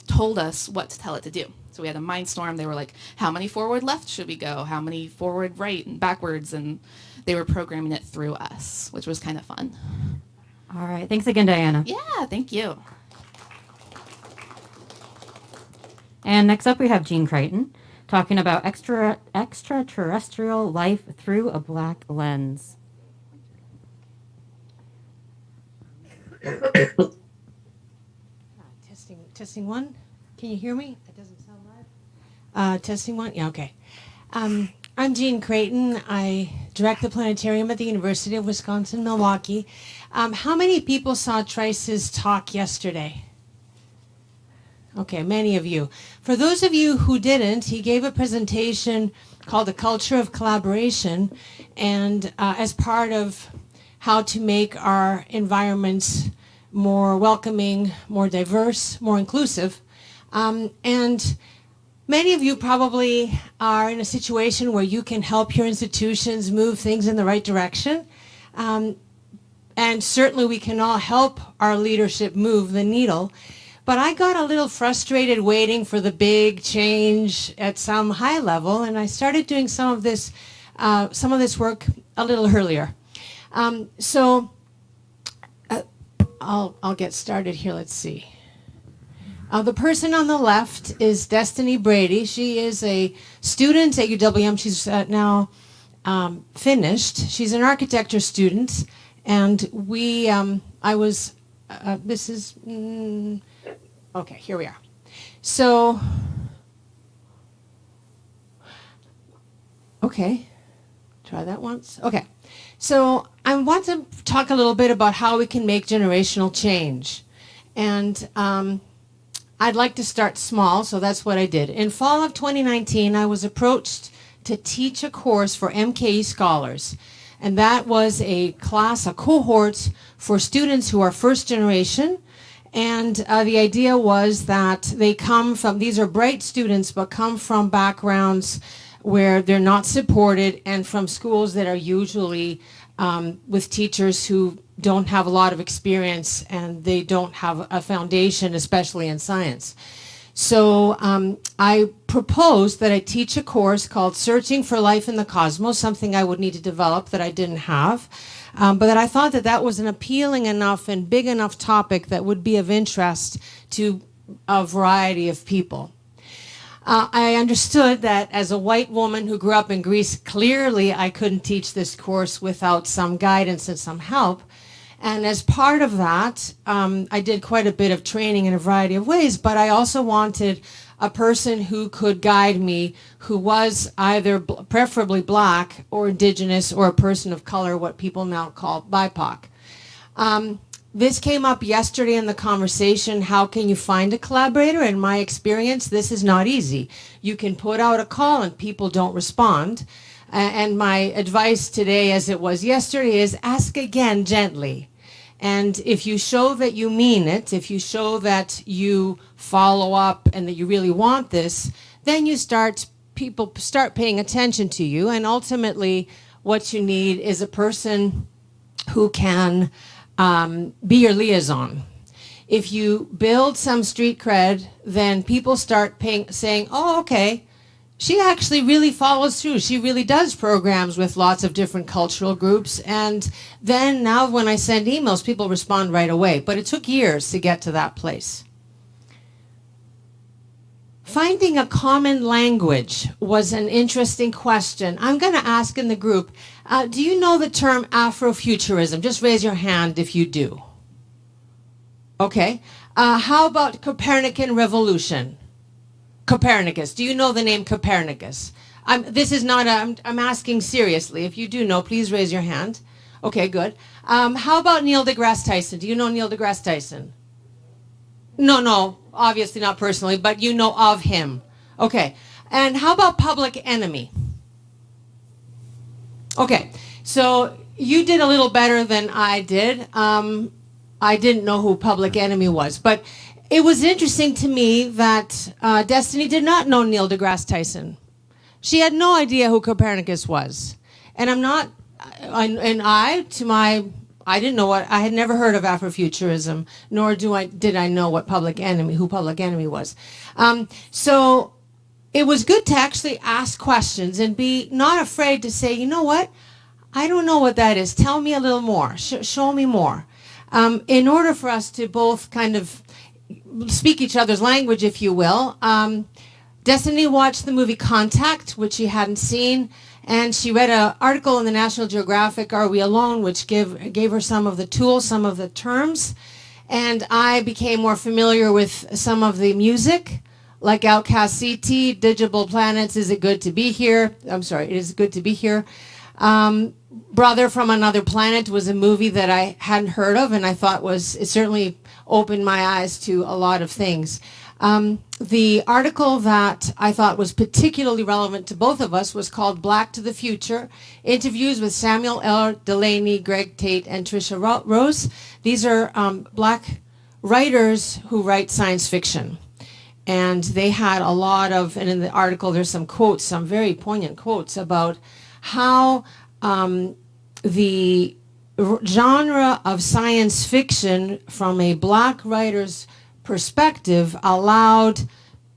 S18: told us what to tell it to do. So we had a mind storm. They were like, how many forward left should we go? How many forward right and backwards? And they were programming it through us, which was kind of fun.
S12: All right. Thanks again, Diana.
S18: Yeah, thank you.
S12: And next up, we have Jean Crichton talking about extraterrestrial life through a black lens.
S10: Testing one. Can you hear me? It doesn't sound live. Testing one. Yeah. Okay. I'm Jean Creighton. I direct the planetarium at the University of Wisconsin-Milwaukee. How many people saw Trice's talk yesterday? Okay, many of you. For those of you who didn't, he gave a presentation called The Culture of Collaboration, and as part of how to make our environments more welcoming, more diverse, more inclusive. And many of you probably are in a situation where you can help your institutions move things in the right direction. And certainly we can all help our leadership move the needle. But I got a little frustrated waiting for the big change at some high level, and I started doing some of this work a little earlier. I'll get started here. Let's see. The person on the left is Destiny Brady. She is a student at UWM. She's now finished. She's an architecture student, and okay, here we are. So, okay, try that once. Okay, so I want to talk a little bit about how we can make generational change. And I'd like to start small, so that's what I did. In fall of 2019, I was approached to teach a course for MKE scholars. And that was a class, a cohort for students who are first generation. And the idea was that they come from, these are bright students, but come from backgrounds where they're not supported and from schools that are usually with teachers who don't have a lot of experience and they don't have a foundation, especially in science. So I proposed that I teach a course called Searching for Life in the Cosmos, something I would need to develop that I didn't have. But that I thought that that was an appealing enough and big enough topic that would be of interest to a variety of people. I understood that as a white woman who grew up in Greece, clearly I couldn't teach this course without some guidance and some help. And as part of that, I did quite a bit of training in a variety of ways, but I also wanted a person who could guide me, who was either preferably Black or Indigenous or a person of color, what people now call BIPOC. This came up yesterday in the conversation. How can you find a collaborator? In my experience, this is not easy. You can put out a call and people don't respond. And my advice today, as it was yesterday, is ask again gently. And if you show that you mean it, if you show that you follow up and that you really want this, then people start paying attention to you. And ultimately, what you need is a person who can be your liaison. If you build some street cred, then people start saying, oh, okay, she actually really follows through. She really does programs with lots of different cultural groups. And then now when I send emails, people respond right away. But it took years to get to that place. Finding a common language was an interesting question. I'm going to ask in the group, do you know the term Afrofuturism? Just raise your hand if you do. Okay. How about Copernican revolution? Copernicus. Do you know the name Copernicus? This is not, I'm asking seriously. If you do know, please raise your hand. Okay, good. How about Neil deGrasse Tyson? Do you know Neil deGrasse Tyson? No, obviously not personally, but you know of him. Okay. And how about Public Enemy? Okay, so you did a little better than I did. I didn't know who Public Enemy was, but it was interesting to me that Destiny did not know Neil deGrasse Tyson. She had no idea who Copernicus was. And I didn't know I had never heard of Afrofuturism, nor did I know who Public Enemy was. So it was good to actually ask questions and be not afraid to say, you know what, I don't know what that is. Tell me a little more. Show me more. In order for us to both kind of speak each other's language, if you will, Destiny watched the movie Contact, which she hadn't seen, and she read an article in the National Geographic, Are We Alone?, which gave her some of the tools, some of the terms, and I became more familiar with some of the music, like Outcast CT, Digital Planets, Is It Good to Be Here? I'm sorry, It Is Good to Be Here. Brother from Another Planet was a movie that I hadn't heard of, and I thought it certainly opened my eyes to a lot of things. The article that I thought was particularly relevant to both of us was called Black to the Future, Interviews with Samuel L. Delaney, Greg Tate, and Tricia Rose. These are Black writers who write science fiction. And they had a lot of, and in the article there's some quotes, some very poignant quotes about how the genre of science fiction from a Black writer's perspective allowed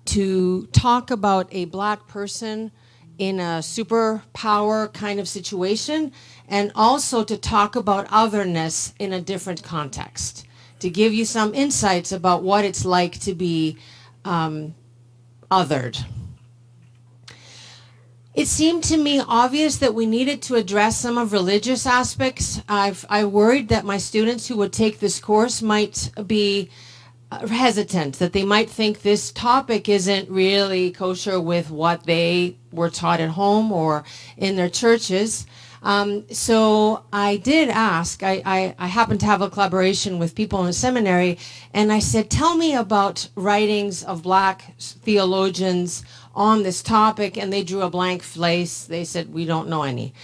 S10: to talk about a Black person in a superpower kind of situation, and also to talk about otherness in a different context, to give you some insights about what it's like to be othered. It seemed to me obvious that we needed to address some of religious aspects. I worried that my students who would take this course might be hesitant, that they might think this topic isn't really kosher with what they were taught at home or in their churches. So I did ask, I happened to have a collaboration with people in the seminary, and I said, tell me about writings of Black theologians on this topic, and they drew a blank face. They said, we don't know any.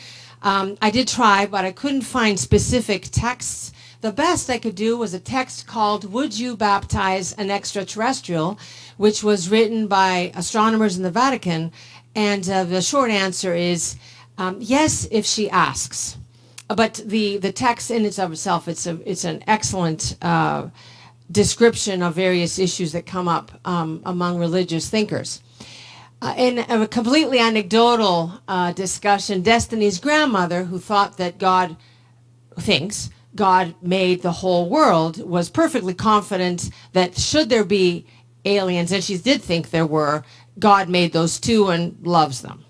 S10: I did try, but I couldn't find specific texts. The best I could do was a text called Would You Baptize an Extraterrestrial, which was written by astronomers in the Vatican, and the short answer is yes, if she asks. But the text in and of itself, it's an excellent description of various issues that come up among religious thinkers. In a completely anecdotal discussion, Destiny's grandmother, who thought that God made the whole world, was perfectly confident that should there be aliens, and she did think there were, God made those too and loves them.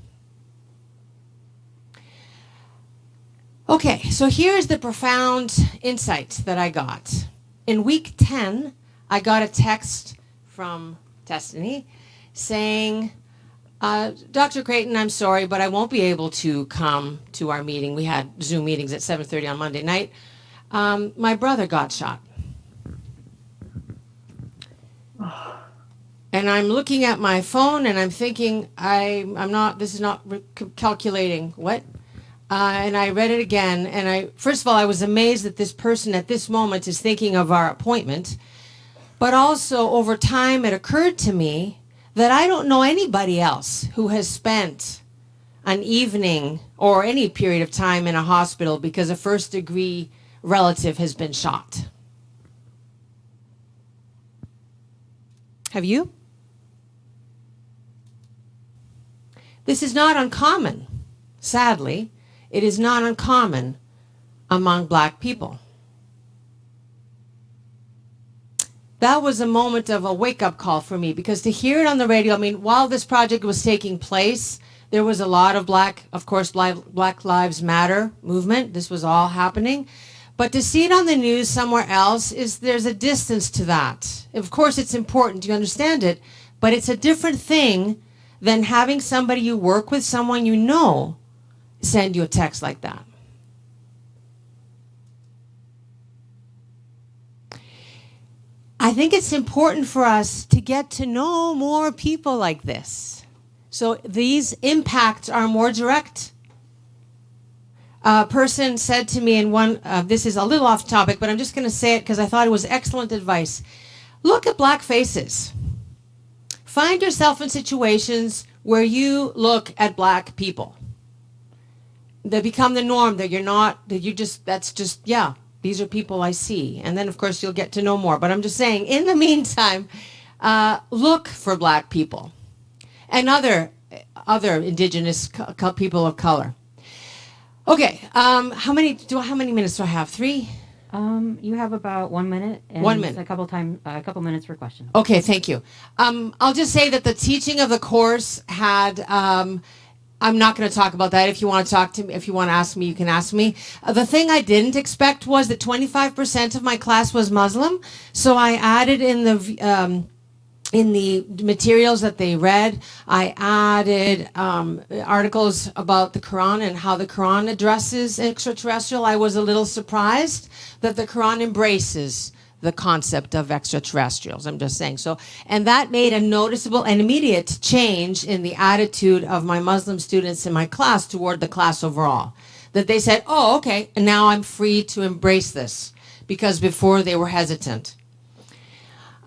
S10: Okay, so here's the profound insight that I got. In week 10, I got a text from Destiny saying, Dr. Creighton, I'm sorry, but I won't be able to come to our meeting. We had Zoom meetings at 7:30 on Monday night. My brother got shot. And I'm looking at my phone and I'm thinking, this is not calculating. What? And I read it again. And first of all, I was amazed that this person at this moment is thinking of our appointment. But also over time, it occurred to me that I don't know anybody else who has spent an evening or any period of time in a hospital because a first-degree relative has been shot. Have you? This is not uncommon. Sadly, it is not uncommon among Black people. That was a moment of a wake-up call for me, because to hear it on the radio, I mean, while this project was taking place, there was a lot of Black Lives Matter movement. This was all happening. But to see it on the news somewhere else, there's a distance to that. Of course, it's important, you understand it, but it's a different thing than having somebody you work with, someone you know, send you a text like that. I think it's important for us to get to know more people like this. So these impacts are more direct. A person said to me in one, this is a little off topic, but I'm just going to say it because I thought it was excellent advice. Look at Black faces. Find yourself in situations where you look at Black people. They become the norm, that you're not, that you just, that's just, yeah, these are people I see. And then, of course, you'll get to know more. But I'm just saying, in the meantime, look for Black people and other Indigenous people of color. Okay, how many minutes do I have? 3?
S12: You have about 1 minute. And
S10: 1 minute.
S12: A couple minutes for questions.
S10: Okay, thank you. I'll just say that the teaching of the course had. I'm not going to talk about that. If you want to talk to me, if you want to ask me, you can ask me. The thing I didn't expect was that 25% of my class was Muslim, so I added in the materials that they read, I added articles about the Quran and how the Quran addresses extraterrestrial. I was a little surprised that the Quran embraces the concept of extraterrestrials. I'm just saying. So, and that made a noticeable and immediate change in the attitude of my Muslim students in my class toward the class overall. That they said, oh, okay, and now I'm free to embrace this, because before they were hesitant.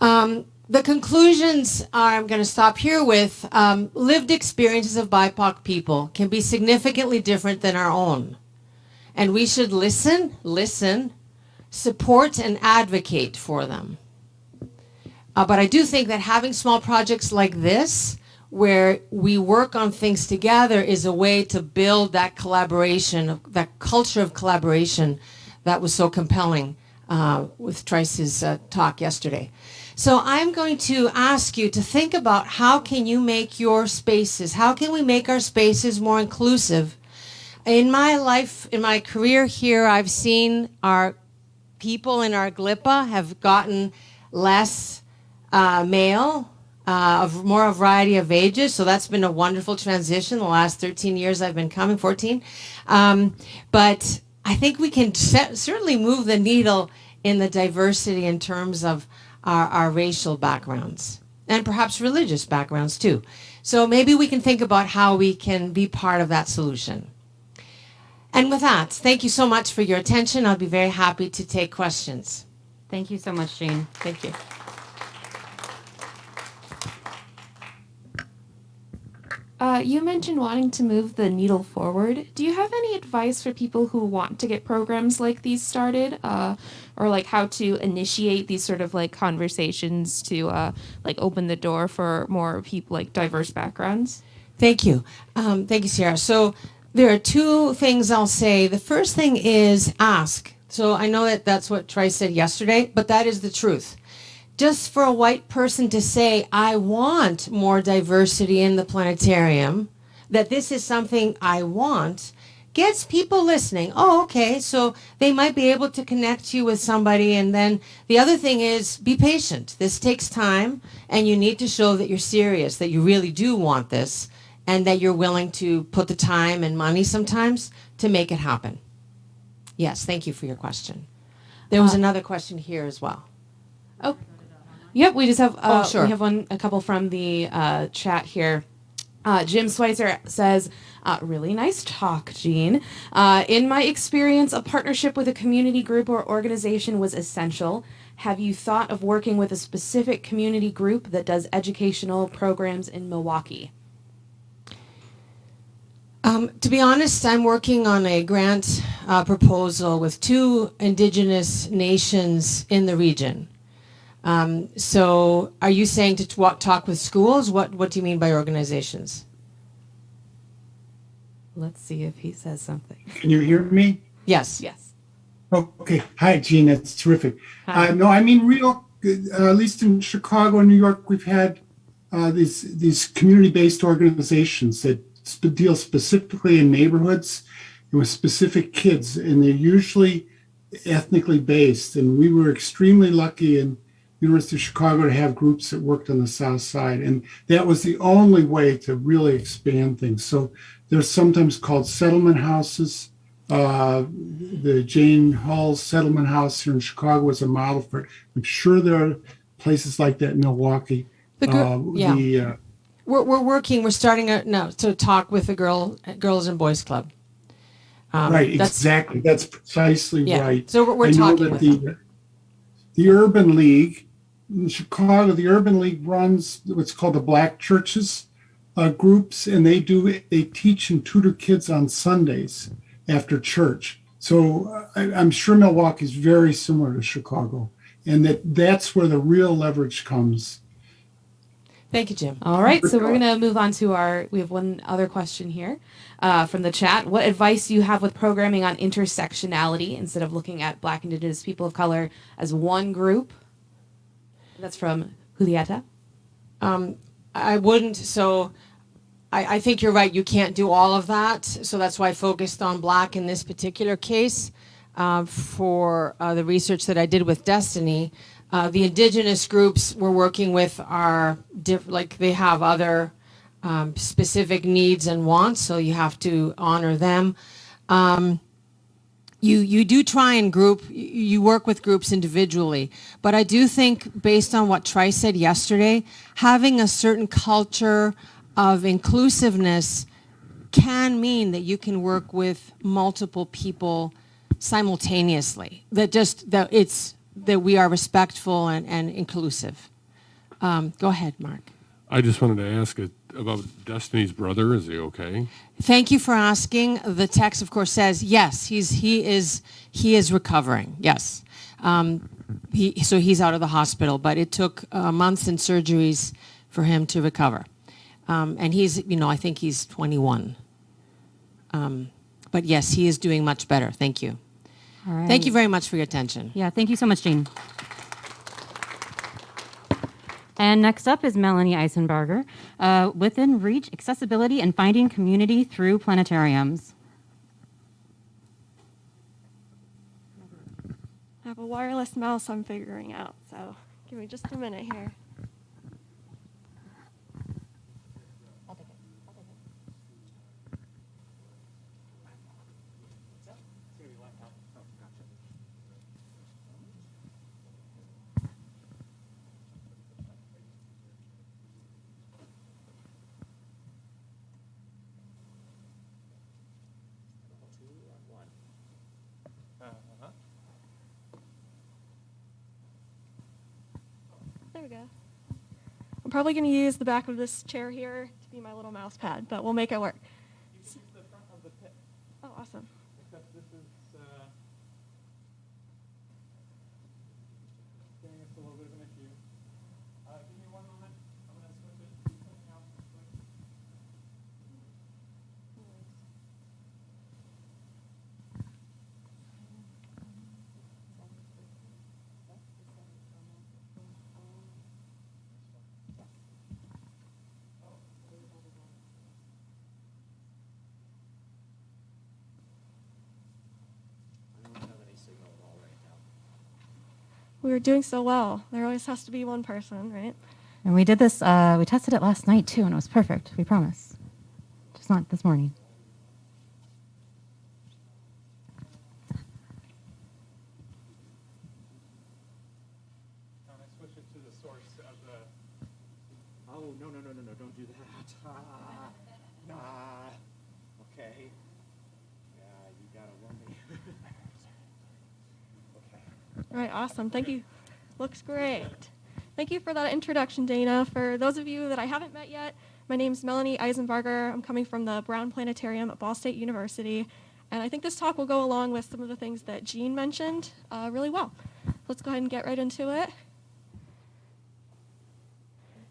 S10: The conclusions I'm going to stop here with. Lived experiences of BIPOC people can be significantly different than our own. And we should listen, support and advocate for them. But I do think that having small projects like this, where we work on things together, is a way to build that collaboration, that culture of collaboration that was so compelling with Trice's talk yesterday. So I'm going to ask you to think about how can you make your spaces, how can we make our spaces more inclusive? In my life, in my career here, I've seen our people in our GLPA have gotten less male, of more a variety of ages. So that's been a wonderful transition the last 13 years I've been coming, 14. But I think we can certainly move the needle in the diversity in terms of our racial backgrounds and perhaps religious backgrounds too. So maybe we can think about how we can be part of that solution. And with that, thank you so much for your attention. I'll be very happy to take questions.
S12: Thank you so much, Jane.
S10: Thank you.
S13: You mentioned wanting to move the needle forward. Do you have any advice for people who want to get programs like these started, or like how to initiate these sort of like conversations to like open the door for more people, like diverse backgrounds?
S10: Thank you. Thank you, Sarah. So there are 2 things I'll say. The first thing is ask. So I know that that's what Trice said yesterday, but that is the truth. Just for a white person to say, I want more diversity in the planetarium, that this is something I want, gets people listening. Oh, okay. So they might be able to connect you with somebody. And then the other thing is be patient. This takes time, and you need to show that you're serious, that you really do want this, and that you're willing to put the time and money sometimes to make it happen. Yes, thank you for your question. There was another question here as well.
S17: Oh, yep. We just have
S10: sure.
S17: we have a couple from the chat here. Jim Schweitzer says, really nice talk, Jean. In my experience, a partnership with a community group or organization was essential. Have you thought of working with a specific community group that does educational programs in Milwaukee?
S10: To be honest, I'm working on a grant proposal with 2 indigenous nations in the region. So are you saying to talk with schools? What do you mean by organizations?
S17: Let's see if he says something.
S19: Can you hear me?
S10: Yes.
S17: Yes.
S19: Okay. Hi, Gene. That's terrific.
S17: Hi.
S19: No, I mean, at least in Chicago and New York, we've had these community-based organizations that deal specifically in neighborhoods and with specific kids, and they're usually ethnically based. And we were extremely lucky in University of Chicago to have groups that worked on the South Side, and that was the only way to really expand things. So they're sometimes called settlement houses. The Jane Hall Settlement House here in Chicago was a model for it. I'm sure there are places like that in Milwaukee.
S10: Yeah. We're starting to talk with the Girls and Boys Club.
S19: Right, exactly. That's precisely right.
S10: So we're
S19: I know
S10: talking
S19: that
S10: with
S19: the Urban League in Chicago, the Urban League runs what's called the Black Churches groups, and they teach and tutor kids on Sundays after church. So I'm sure Milwaukee is very similar to Chicago, and that's where the real leverage comes.
S10: Thank you, Jim.
S17: All right, so we're going to move on to we have one other question here from the chat. What advice do you have with programming on intersectionality instead of looking at Black, Indigenous, people of color as one group? That's from Julieta.
S10: I wouldn't. So I think you're right. You can't do all of that. So that's why I focused on Black in this particular case for the research that I did with Destiny. The indigenous groups we're working with are they have other specific needs and wants, so you have to honor them. You do try and you work with groups individually, but I do think, based on what Tri said yesterday, having a certain culture of inclusiveness can mean that you can work with multiple people simultaneously. That we are respectful and inclusive. Go ahead, Mark.
S20: I just wanted to ask about Destiny's brother. Is he okay?
S10: Thank you for asking. The text, of course, says yes. He is recovering. Yes, so he's out of the hospital, but it took months and surgeries for him to recover. And I think he's 21. But yes, he is doing much better. Thank you.
S12: All right.
S10: Thank you very much for your attention.
S12: Yeah, thank you so much, Jean. And next up is Melanie Eisenbarger, Within Reach, Accessibility and Finding Community Through Planetariums.
S21: I have a wireless mouse I'm figuring out, so give me just a minute here. There we go. I'm probably going to use the back of this chair here to be my little mouse pad, but we'll make it work.
S7: Use the front of the pit.
S21: Oh, awesome.
S7: Except this is giving us a little bit of an issue. Give me one moment. I'm going to switch it to something else.
S21: We were doing so well. There always has to be one person, right?
S12: And we did this, we tested it last night too, and it was perfect, we promise. Just not this morning.
S4: Oh, no, don't do that. Okay. Yeah, you gotta warn me.
S21: All right, awesome. Thank you. Looks great. Thank you for that introduction, Dana. For those of you that I haven't met yet, my name's Melanie Eisenbarger. I'm coming from the Brown Planetarium at Ball State University. And I think this talk will go along with some of the things that Jean mentioned really well. Let's go ahead and get right into it.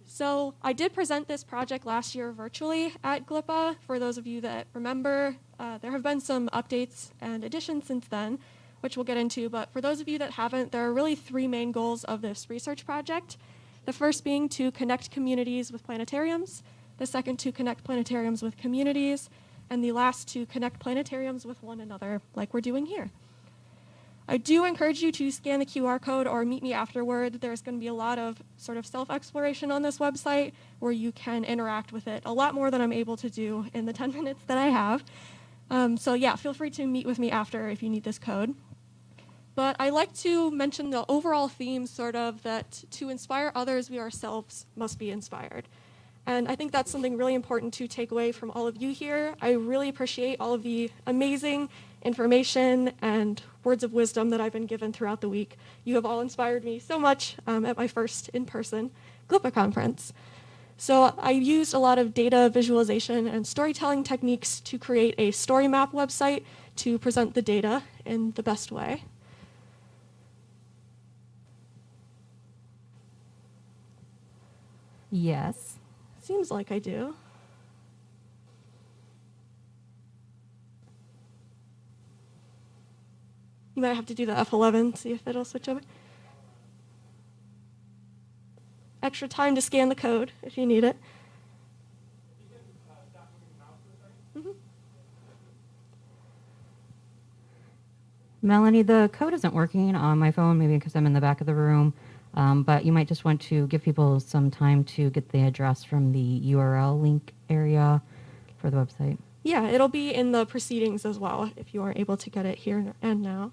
S21: So I did present this project last year virtually at GLPA. For those of you that remember, there have been some updates and additions since then, which we'll get into. But for those of you that haven't, there are really three main goals of this research project. The first being to connect communities with planetariums, the second to connect planetariums with communities, and the last to connect planetariums with one another, like we're doing here. I do encourage you to scan the QR code or meet me afterward. There's going to be a lot of sort of self-exploration on this website where you can interact with it a lot more than I'm able to do in the 10 minutes that I have. So yeah, feel free to meet with me after if you need this code. But I like to mention the overall theme sort of that to inspire others, we ourselves must be inspired. And I think that's something really important to take away from all of you here. I really appreciate all of the amazing information and words of wisdom that I've been given throughout the week. You have all inspired me so much at my first in-person GLPA conference. So I used a lot of data visualization and storytelling techniques to create a story map website to present the data in the best way.
S12: Yes.
S21: Seems like I do. You might have to do the F11, see if it'll switch over. Extra time to scan the code if you need it.
S12: Melanie, the code isn't working on my phone, maybe because I'm in the back of the room, but you might just want to give people some time to get the address from the URL link area for the website.
S21: Yeah, it'll be in the proceedings as well if you aren't able to get it here and now.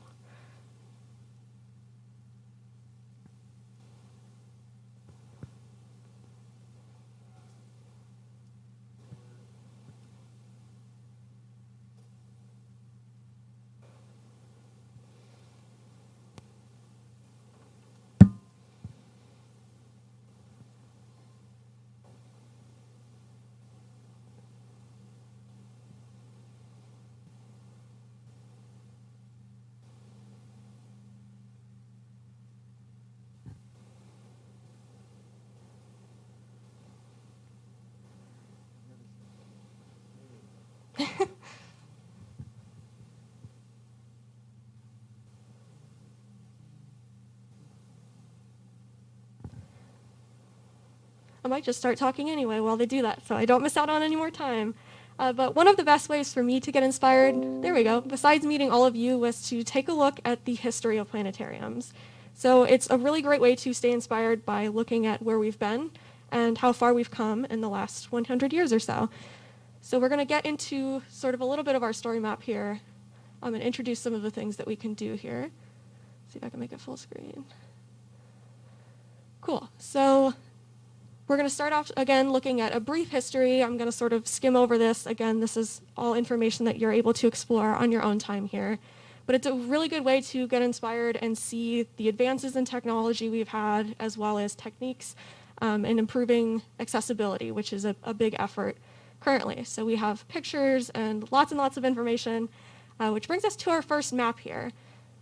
S21: I might just start talking anyway while they do that, so I don't miss out on any more time. But one of the best ways for me to get inspired, there we go, besides meeting all of you, was to take a look at the history of planetariums. So it's a really great way to stay inspired by looking at where we've been and how far we've come in the last 100 years or so. So we're going to get into sort of a little bit of our story map here and introduce some of the things that we can do here. See if I can make it full screen. Cool. So we're going to start off again looking at a brief history. I'm going to sort of skim over this. Again, this is all information that you're able to explore on your own time here. But it's a really good way to get inspired and see the advances in technology we've had, as well as techniques in improving accessibility, which is a big effort currently. So we have pictures and lots of information, which brings us to our first map here.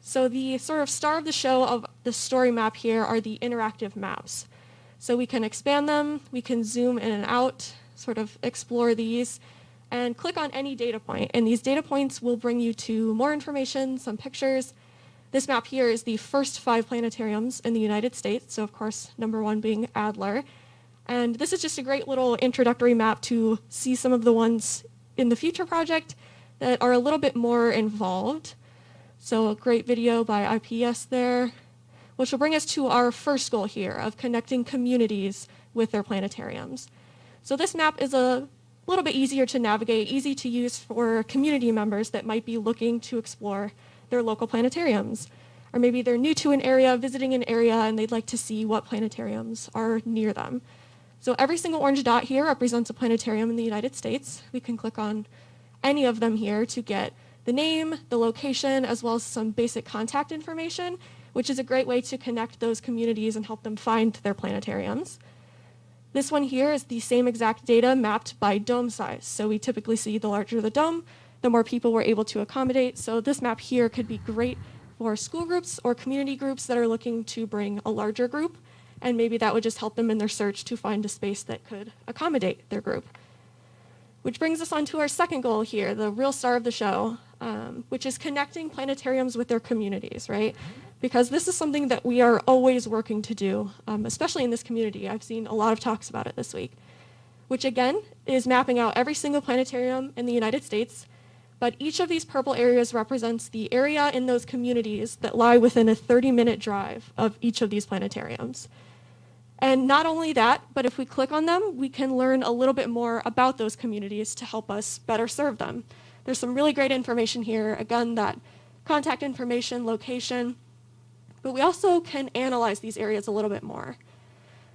S21: So the sort of star of the show of the story map here are the interactive maps. So we can expand them, we can zoom in and out, sort of explore these, and click on any data point. And these data points will bring you to more information, some pictures. This map here is the first 5 planetariums in the United States, so of course, number 1 being Adler. And this is just a great little introductory map to see some of the ones in the future project that are a little bit more involved. So a great video by IPS there. which will bring us to our first goal here of connecting communities with their planetariums. So this map is a little bit easier to navigate, easy to use for community members that might be looking to explore their local planetariums. Or maybe they're new to an area, visiting an area, and they'd like to see what planetariums are near them. So every single orange dot here represents a planetarium in the United States. We can click on any of them here to get the name, the location, as well as some basic contact information, which is a great way to connect those communities and help them find their planetariums. This one here is the same exact data mapped by dome size. So we typically see the larger the dome, the more people we're able to accommodate. So this map here could be great for school groups or community groups that are looking to bring a larger group, and maybe that would just help them in their search to find a space that could accommodate their group. Which brings us on to our second goal here, the real star of the show, which is connecting planetariums with their communities, right? Because this is something that we are always working to do, especially in this community. I've seen a lot of talks about it this week, which again is mapping out every single planetarium in the United States. But each of these purple areas represents the area in those communities that lie within a 30-minute drive of each of these planetariums. And not only that, but if we click on them, we can learn a little bit more about those communities to help us better serve them. There's some really great information here, again, that contact information, location, but we also can analyze these areas a little bit more.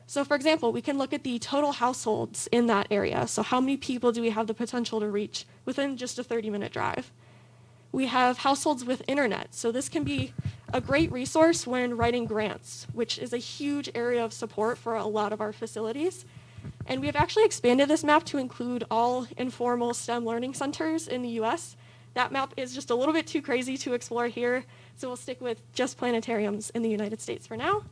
S21: So for example, we can look at the total households in that area. So how many people do we have the potential to reach within just a 30-minute drive? We have households with internet. So this can be a great resource when writing grants, which is a huge area of support for a lot of our facilities. And we have actually expanded this map to include all informal STEM learning centers in the US. That map is just a little bit too crazy to explore here, so we'll stick with just planetariums in the United States for now.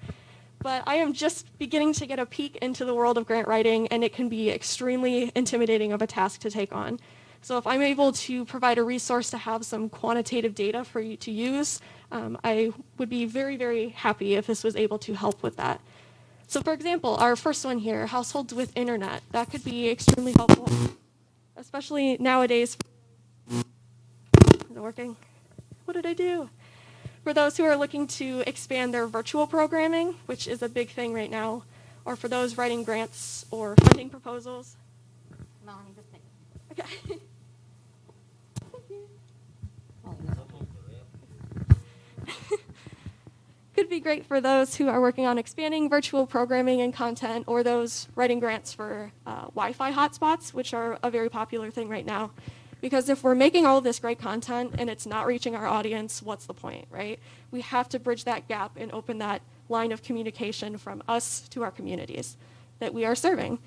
S21: But I am just beginning to get a peek into the world of grant writing, and it can be extremely intimidating of a task to take on. So if I'm able to provide a resource to have some quantitative data for you to use, I would be very, very happy if this was able to help with that. So for example, our first one here, households with internet, that could be extremely helpful, especially nowadays. Is it working? What did I do? For those who are looking to expand their virtual programming, which is a big thing right now, or for those writing grants or funding proposals. Okay. Could be great for those who are working on expanding virtual programming and content, or those writing grants for Wi-Fi hotspots, which are a very popular thing right now. Because if we're making all of this great content and it's not reaching our audience, what's the point, right? We have to bridge that gap and open that line of communication from us to our communities that we are serving.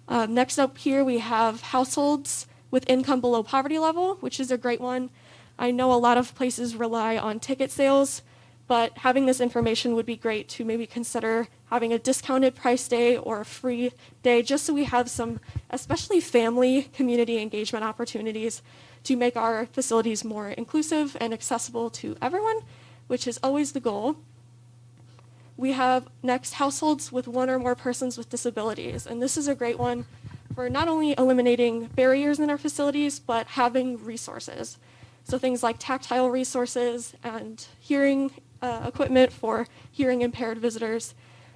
S21: Next up here, we have households with income below poverty level, which is a great one. I know a lot of places rely on ticket sales, but having this information would be great to maybe consider having a discounted price day or a free day, just so we have some, especially family community engagement opportunities to make our facilities more inclusive and accessible to everyone, which is always the goal. We have next households with one or more persons with disabilities, and this is a great one for not only eliminating barriers in our facilities, but having resources. So things like tactile resources and hearing equipment for hearing impaired visitors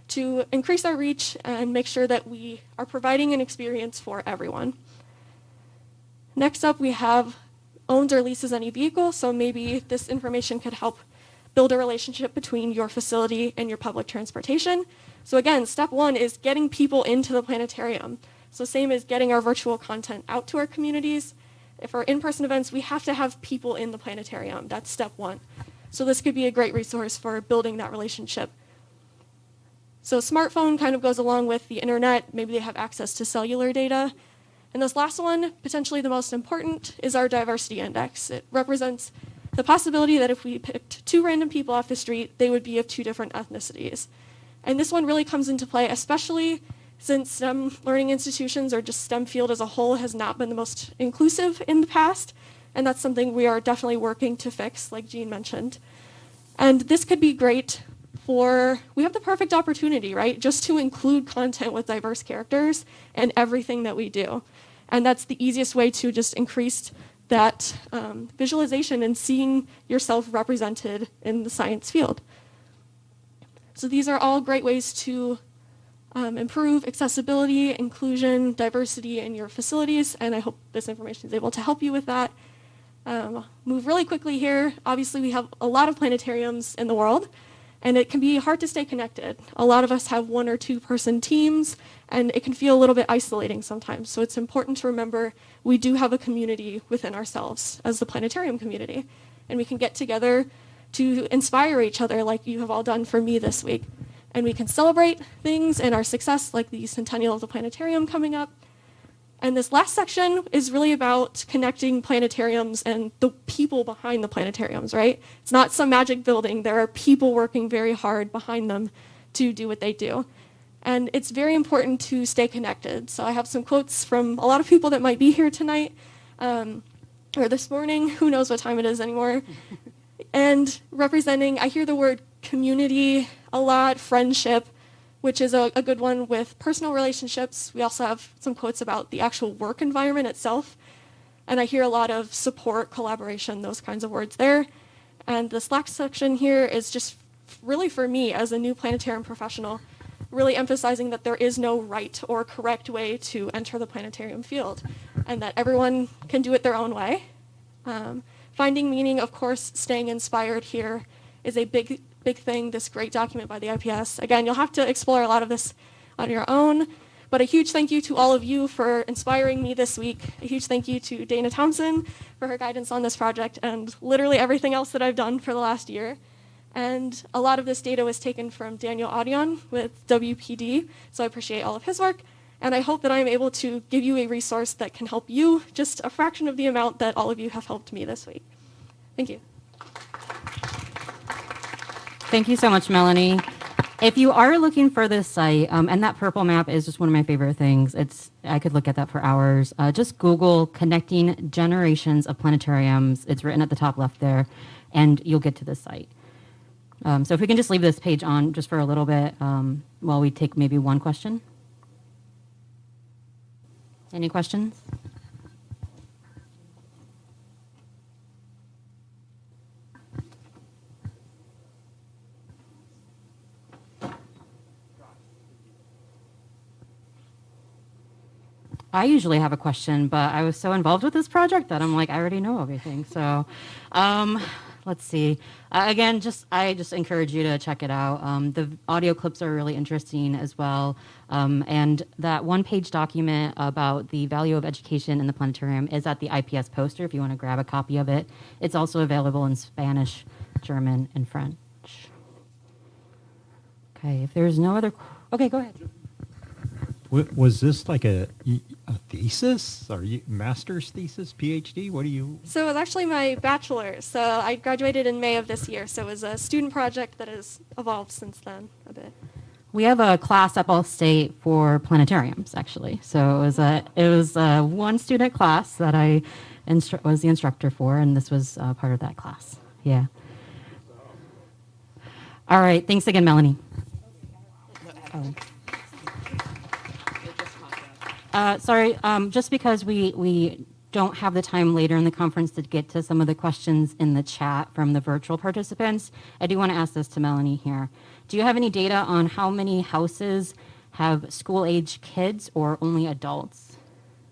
S21: to increase our reach and make sure that we are providing an experience for everyone. Next up, we have owns or leases any vehicle, so maybe this information could help build a relationship between your facility and your public transportation. So again, step one is getting people into the planetarium. So same as getting our virtual content out to our communities. If we're in-person events, we have to have people in the planetarium. That's step one. So this could be a great resource for building that relationship. So smartphone kind of goes along with the internet. Maybe they have access to cellular data. And this last one, potentially the most important, is our diversity index. It represents the possibility that if we picked two random people off the street, they would be of two different ethnicities. And this one really comes into play, especially since STEM learning institutions or just STEM field as a whole has not been the most inclusive in the past. And that's something we are definitely working to fix, like Jean mentioned. And this could be great for, we have the perfect opportunity, right? Just to include content with diverse characters in everything that we do. And that's the easiest way to just increase that visualization and seeing yourself represented in the science field. So these are all great ways to improve accessibility, inclusion, diversity in your facilities, and I hope this information is able to help you with that. Move really quickly here. Obviously, we have a lot of planetariums in the world, and it can be hard to stay connected. A lot of us have 1 or 2 person teams, and it can feel a little bit isolating sometimes. So it's important to remember we do have a community within ourselves as the planetarium community, and we can get together to inspire each other like you have all done for me this week. And we can celebrate things and our success, like the centennial of the planetarium coming up. And this last section is really about connecting planetariums and the people behind the planetariums, right? It's not some magic building. There are people working very hard behind them to do what they do. And it's very important to stay connected. So I have some quotes from a lot of people that might be here tonight or this morning. Who knows what time it is anymore? And representing, I hear the word community a lot, friendship, which is a good one with personal relationships. We also have some quotes about the actual work environment itself. And I hear a lot of support, collaboration, those kinds of words there. And this last section here is just really for me as a new planetarium professional, really emphasizing that there is no right or correct way to enter the planetarium field and that everyone can do it their own way. Finding meaning, of course, staying inspired here is a big thing, this great document by the IPS. Again, you'll have to explore a lot of this on your own, but a huge thank you to all of you for inspiring me this week. A huge thank you to Dana Thompson for her guidance on this project and literally everything else that I've done for the last year. And a lot of this data was taken from Daniel Audion with WPD, so I appreciate all of his work. And I hope that I'm able to give you a resource that can help you just a fraction of the amount that all of you have helped me this week. Thank you.
S12: Thank you so much, Melanie. If you are looking for this site, and that purple map is just one of my favorite things. I could look at that for hours. Just Google Connecting Generations of Planetariums. It's written at the top left there, and you'll get to this site. So if we can just leave this page on just for a little bit while we take maybe one question. Any questions? I usually have a question, but I was so involved with this project that I'm like, I already know everything. So let's see. Again, I just encourage you to check it out. The audio clips are really interesting as well. And that one-page document about the value of education in the planetarium is at the IPS poster if you want to grab a copy of it. It's also available in Spanish, German, and French. Okay, if there's no other... Okay, go ahead.
S6: Was this like a thesis or master's thesis, PhD? What do you?
S21: So it was actually my bachelor's. So I graduated in May of this year. So it was a student project that has evolved since then a bit.
S12: We have a class at Ball State for planetariums, actually. So it was a one student class that I was the instructor for, and this was part of that class. Yeah. All right. Thanks again, Melanie. Sorry, just because we don't have the time later in the conference to get to some of the questions in the chat from the virtual participants, I do want to ask this to Melanie here. Do you have any data on how many houses have school-age kids or only adults?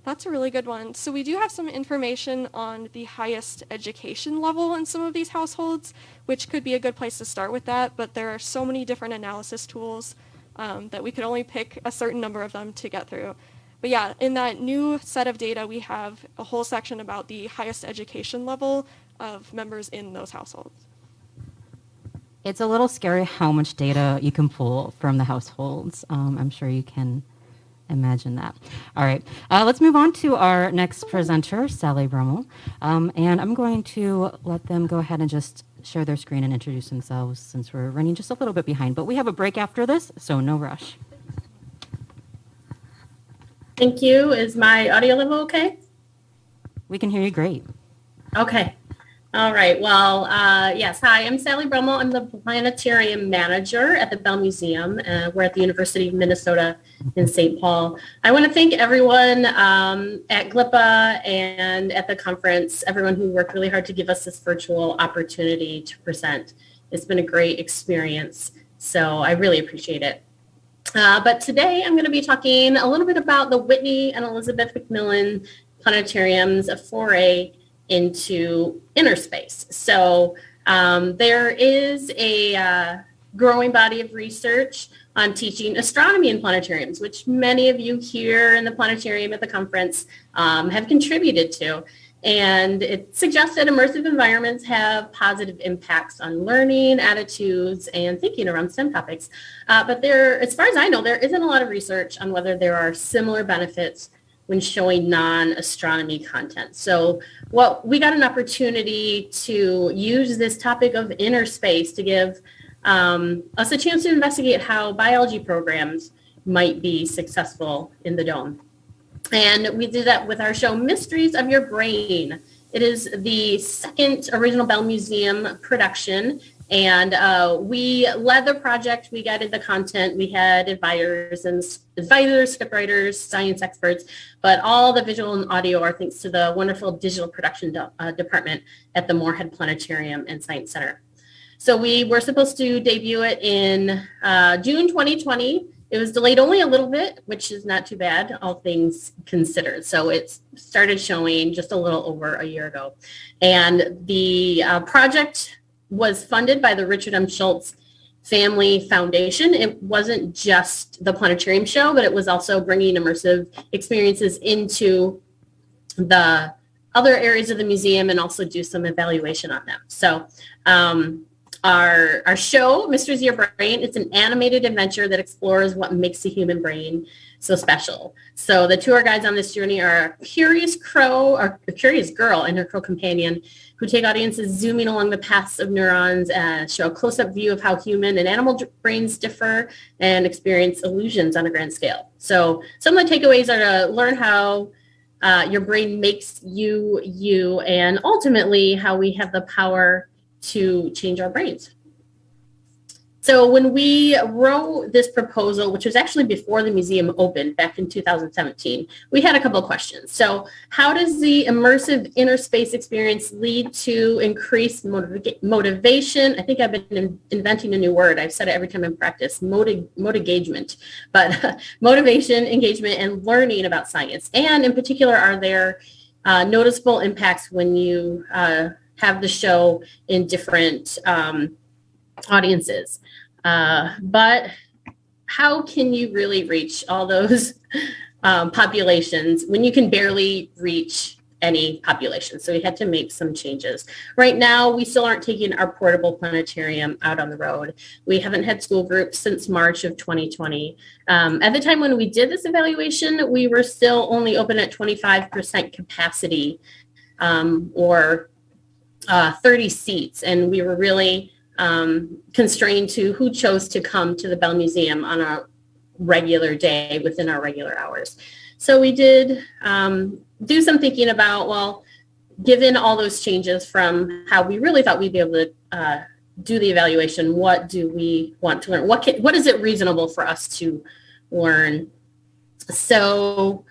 S21: That's a really good one. So we do have some information on the highest education level in some of these households, which could be a good place to start with that, but there are so many different analysis tools that we could only pick a certain number of them to get through. But yeah, in that new set of data, we have a whole section about the highest education level of members in those households.
S12: It's a little scary how much data you can pull from the households. I'm sure you can imagine that. All right, let's move on to our next presenter, Sally Brummel. And I'm going to let them go ahead and just share their screen and introduce themselves since we're running just a little bit behind. But we have a break after this, so no rush.
S22: Thank you. Is my audio level okay?
S12: We can hear you great.
S22: Okay. All right. Well, yes. Hi, I'm Sally Brummel. I'm the planetarium manager at the Bell Museum. We're at the University of Minnesota in St. Paul. I want to thank everyone at GLPA and at the conference, everyone who worked really hard to give us this virtual opportunity to present. It's been a great experience. So I really appreciate it. But today I'm going to be talking a little bit about the Whitney and Elizabeth Macmillan Planetarium's foray into inner space. So there is a growing body of research on teaching astronomy in planetariums, which many of you here in the planetarium at the conference have contributed to. And it suggests that immersive environments have positive impacts on learning, attitudes, and thinking around STEM topics. But there, as far as I know, there isn't a lot of research on whether there are similar benefits when showing non-astronomy content. So we got an opportunity to use this topic of inner space to give us a chance to investigate how biology programs might be successful in the Dome. And we did that with our show, Mysteries of Your Brain. It is the second original Bell Museum production. And we led the project, we guided the content, we had advisors, scriptwriters, science experts, but all the visual and audio are thanks to the wonderful digital production department at the Moorhead Planetarium and Science Center. So we were supposed to debut it in June 2020. It was delayed only a little bit, which is not too bad, all things considered. So it started showing just a little over a year ago. And the project was funded by the Richard M. Schultz Family Foundation. It wasn't just the planetarium show, but it was also bringing immersive experiences into the other areas of the museum and also do some evaluation on them. So our show, Mysteries of Your Brain, it's an animated adventure that explores what makes the human brain so special. So the tour guides on this journey are a curious girl and her crow companion who take audiences zooming along the paths of neurons and show a close-up view of how human and animal brains differ and experience illusions on a grand scale. So some of the takeaways are to learn how your brain makes you, and ultimately how we have the power to change our brains. So when we wrote this proposal, which was actually before the museum opened back in 2017, we had a couple of questions. So how does the immersive inner space experience lead to increased motivation? I think I've been inventing a new word. I've said it every time in practice, motivation, but motivation, engagement, and learning about science. And in particular, are there noticeable impacts when you have the show in different audiences? But how can you really reach all those populations when you can barely reach any population? So we had to make some changes. Right now, we still aren't taking our portable planetarium out on the road. We haven't had school groups since March of 2020. At the time when we did this evaluation, we were still only open at 25% capacity, or 30 seats, and we were really constrained to who chose to come to the Bell Museum on a regular day within our regular hours. So we did do some thinking about, well, given all those changes from how we really thought we'd be able to do the evaluation, what do we want to learn? What is it reasonable for us to learn? So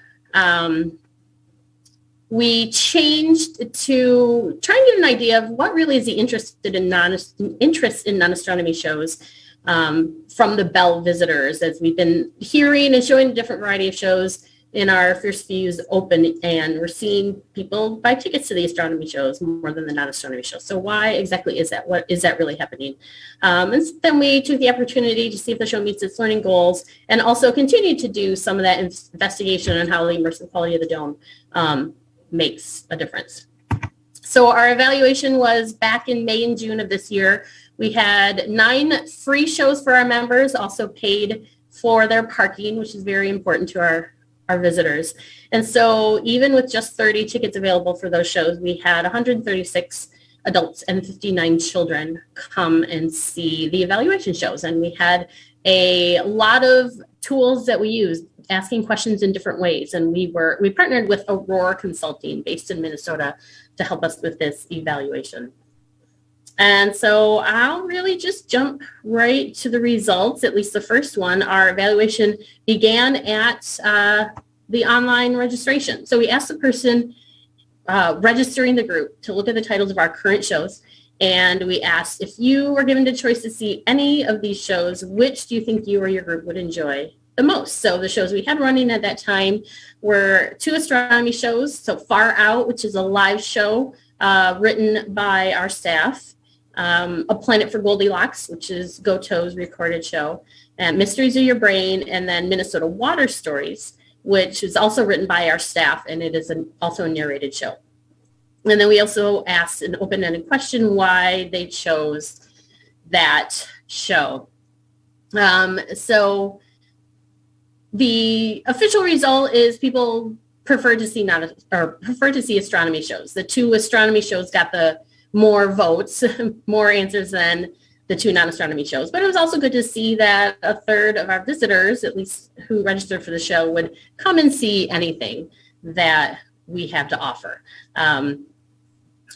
S22: we changed to try and get an idea of what really is the interest in non-astronomy shows from the Bell visitors, as we've been hearing and showing a different variety of shows in our Fierce Views Open, and we're seeing people buy tickets to the astronomy shows more than the non-astronomy shows. So why exactly is that? What is that really happening? And then we took the opportunity to see if the show meets its learning goals, and also continue to do some of that investigation on how the immersive quality of the Dome makes a difference. So our evaluation was back in May and June of this year. We had 9 free shows for our members, also paid for their parking, which is very important to our visitors. And so even with just 30 tickets available for those shows, we had 136 adults and 59 children come and see the evaluation shows. And we had a lot of tools that we used, asking questions in different ways. And we partnered with Aurora Consulting based in Minnesota to help us with this evaluation. And so I'll really just jump right to the results, at least the first one. Our evaluation began at the online registration. So we asked the person registering the group to look at the titles of our current shows And we asked, if you were given the choice to see any of these shows, which do you think you or your group would enjoy the most? So the shows we had running at that time were 2 astronomy shows. So Far Out, which is a live show written by our staff, A Planet for Goldilocks, which is Goto's recorded show, and Mysteries of Your Brain, and then Minnesota Water Stories, which is also written by our staff, and it is also a narrated show. And then we also asked an open-ended question why they chose that show. So the official result is people prefer to see astronomy shows. The 2 astronomy shows got the more votes, more answers than the 2 non-astronomy shows. But it was also good to see that a third of our visitors, at least who registered for the show, would come and see anything that we have to offer.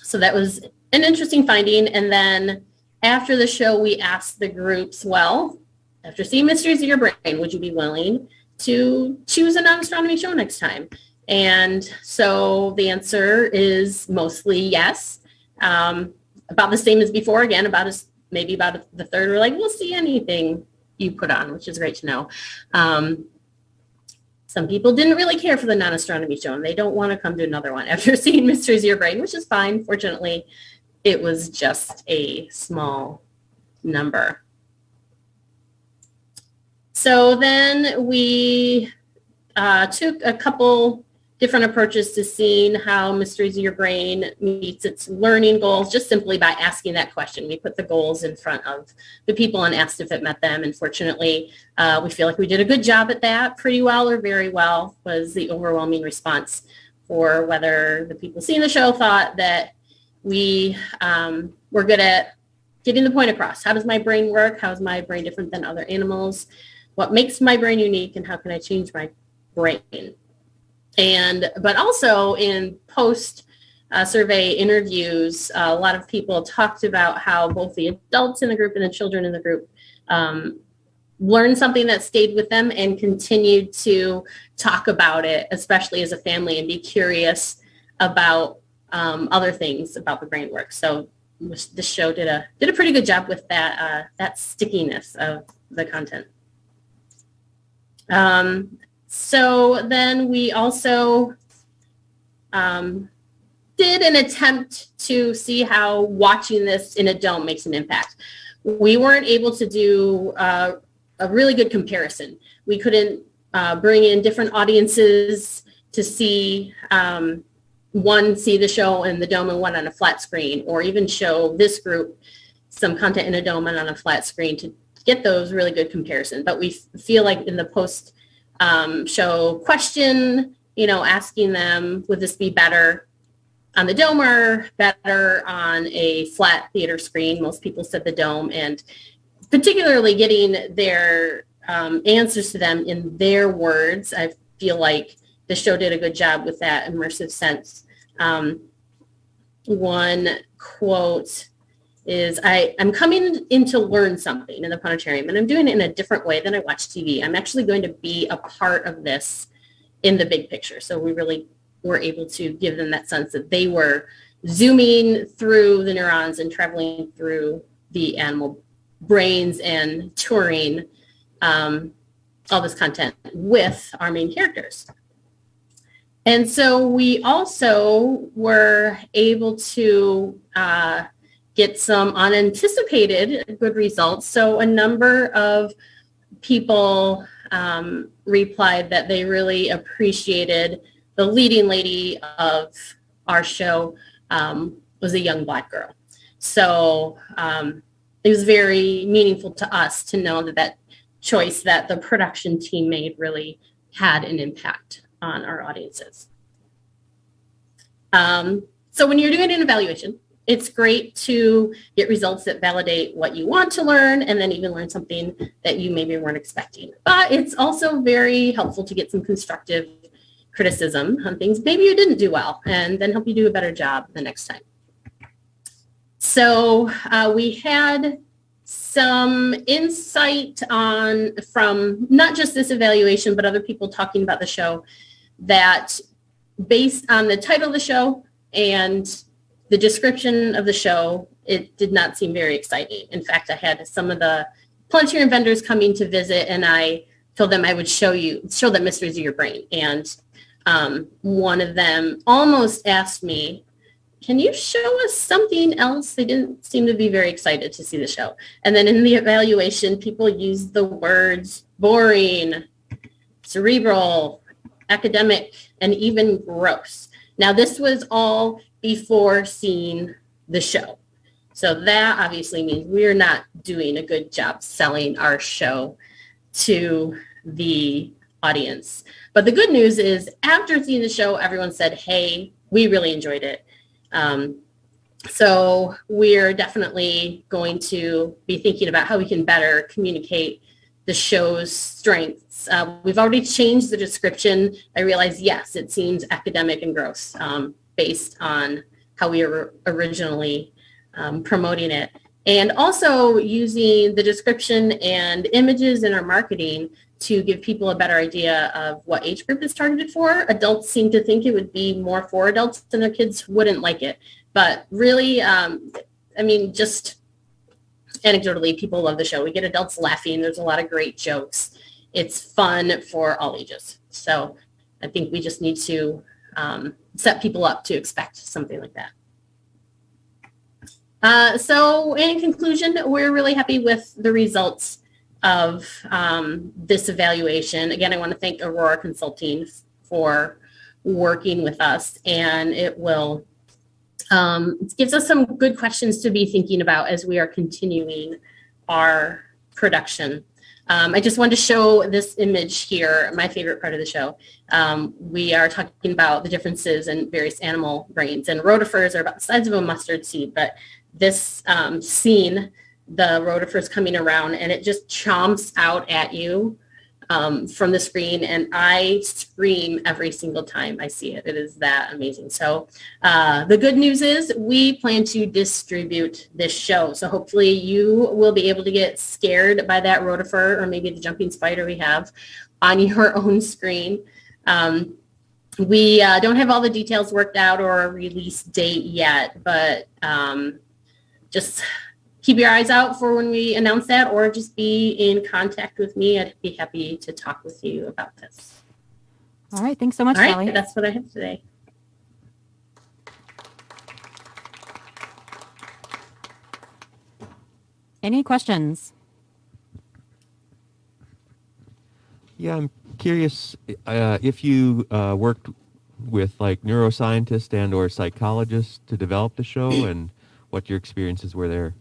S22: So that was an interesting finding. And then after the show, we asked the groups, well, after seeing Mysteries of Your Brain, would you be willing to choose a non-astronomy show next time? And so the answer is mostly yes. About the same as before. Again, maybe about the third were like, we'll see anything you put on, which is great to know. Some people didn't really care for the non-astronomy show, and they don't want to come to another one after seeing Mysteries of Your Brain, which is fine. Fortunately, it was just a small number. So then we took a couple different approaches to seeing how Mysteries of Your Brain meets its learning goals, just simply by asking that question. We put the goals in front of the people and asked if it met them. And fortunately, we feel like we did a good job at that. Pretty well or very well was the overwhelming response for whether the people seeing the show thought that we were good at getting the point across. How does my brain work? How is my brain different than other animals? What makes my brain unique, and how can I change my brain? But also in post survey interviews, a lot of people talked about how both the adults in the group and the children in the group learned something that stayed with them and continued to talk about it, especially as a family, and be curious about other things about the brain work. So this show did a pretty good job with that stickiness of the content. So then we also did an attempt to see how watching this in a dome makes an impact. We weren't able to do a really good comparison. We couldn't bring in different audiences to see one see the show in the dome and one on a flat screen, or even show this group some content in a dome and on a flat screen to get those really good comparisons. But we feel like in the post show question, asking them, would this be better on the dome or better on a flat theater screen? Most people said the dome, and particularly getting their answers to them in their words. I feel like the show did a good job with that immersive sense. One quote is, I'm coming in to learn something in the planetarium, and I'm doing it in a different way than I watch TV. I'm actually going to be a part of this in the big picture. So we really were able to give them that sense that they were zooming through the neurons and traveling through the animal brains and touring all this content with our main characters. And so we also were able to get some unanticipated good results. So a number of people replied that they really appreciated the leading lady of our show was a young Black girl. So it was very meaningful to us to know that choice that the production team made really had an impact on our audiences. So when you're doing an evaluation, it's great to get results that validate what you want to learn, and then even learn something that you maybe weren't expecting. But it's also very helpful to get some constructive criticism on things maybe you didn't do well, and then help you do a better job the next time. So we had some insight from not just this evaluation, but other people talking about the show, that based on the title of the show and the description of the show it did not seem very exciting. In fact, I had some of the planetarium vendors coming to visit, and I told them I would show them Mysteries of Your Brain. And one of them almost asked me, can you show us something else? They didn't seem to be very excited to see the show. And then in the evaluation, people used the words boring, cerebral, academic, and even gross. Now, this was all before seeing the show. So that obviously means we're not doing a good job selling our show to the audience. But the good news is after seeing the show, everyone said, hey, we really enjoyed it. So we're definitely going to be thinking about how we can better communicate the show's strengths. We've already changed the description. I realize, yes, it seems academic and gross based on how we were originally promoting it. And also using the description and images in our marketing to give people a better idea of what age group it's targeted for. Adults seem to think it would be more for adults, and their kids wouldn't like it. But really, I mean, just anecdotally, people love the show. We get adults laughing. There's a lot of great jokes. It's fun for all ages. So I think we just need to set people up to expect something like that. So in conclusion, we're really happy with the results of this evaluation. Again, I want to thank Aurora Consulting for working with us, and it will it gives us some good questions to be thinking about as we are continuing our production. I just wanted to show this image here, my favorite part of the show. We are talking about the differences in various animal brains, and rotifers are about the size of a mustard seed, but this scene, the rotifers coming around, and it just chomps out at you from the screen, and I scream every single time I see it. It is that amazing. So the good news is we plan to distribute this show. So hopefully you will be able to get scared by that rotifer or maybe the jumping spider we have on your own screen. We don't have all the details worked out or a release date yet, but just keep your eyes out for when we announce that, or just be in contact with me. I'd be happy to talk with you about this.
S12: All right. Thanks so much,
S22: All right,
S12: Sally.
S22: that's what I have today.
S12: Any questions?
S5: Yeah, I'm curious if you worked with like neuroscientists and or psychologists to develop the show and what your experiences were there.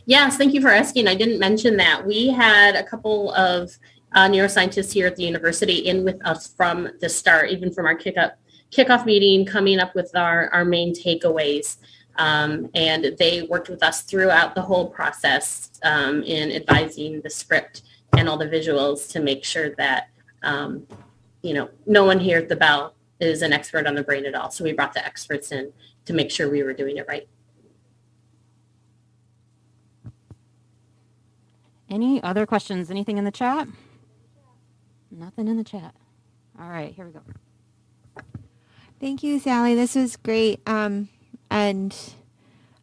S22: Yes, thank you for asking. I didn't mention that. We had a couple of neuroscientists here at the university in with us from the start, even from our kickoff meeting, coming up with our main takeaways. And they worked with us throughout the whole process in advising the script and all the visuals to make sure that, no one here at the Bell is an expert on the brain at all. So we brought the experts in to make sure we were doing it right.
S12: Any other questions? Anything in the chat? Nothing in the chat. All right, here we go.
S16: Thank you, Sally. This was great. And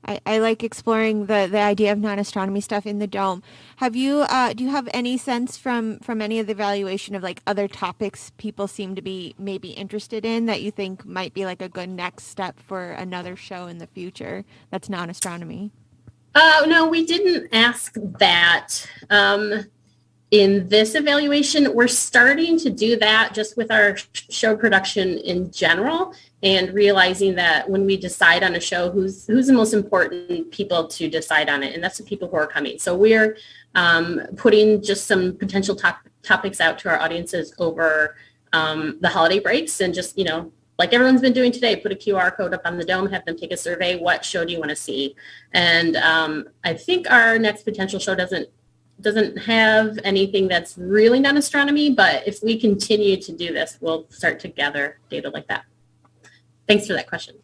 S16: I like exploring the idea of non-astronomy stuff in the dome. Have you, do you have any sense from any of the evaluation of like other topics people seem to be maybe interested in that you think might be like a good next step for another show in the future that's non-astronomy?
S22: No, we didn't ask that. In this evaluation, we're starting to do that just with our show production in general, and realizing that when we decide on a show, who's the most important people to decide on it, and that's the people who are coming. So we're putting just some potential topics out to our audiences over the holiday breaks, and just, like everyone's been doing today, put a QR code up on the dome, have them take a survey. What show do you want to see? And I think our next potential show doesn't have anything that's really non-astronomy, but if we continue to do this, we'll start to gather data like that. Thanks for that question.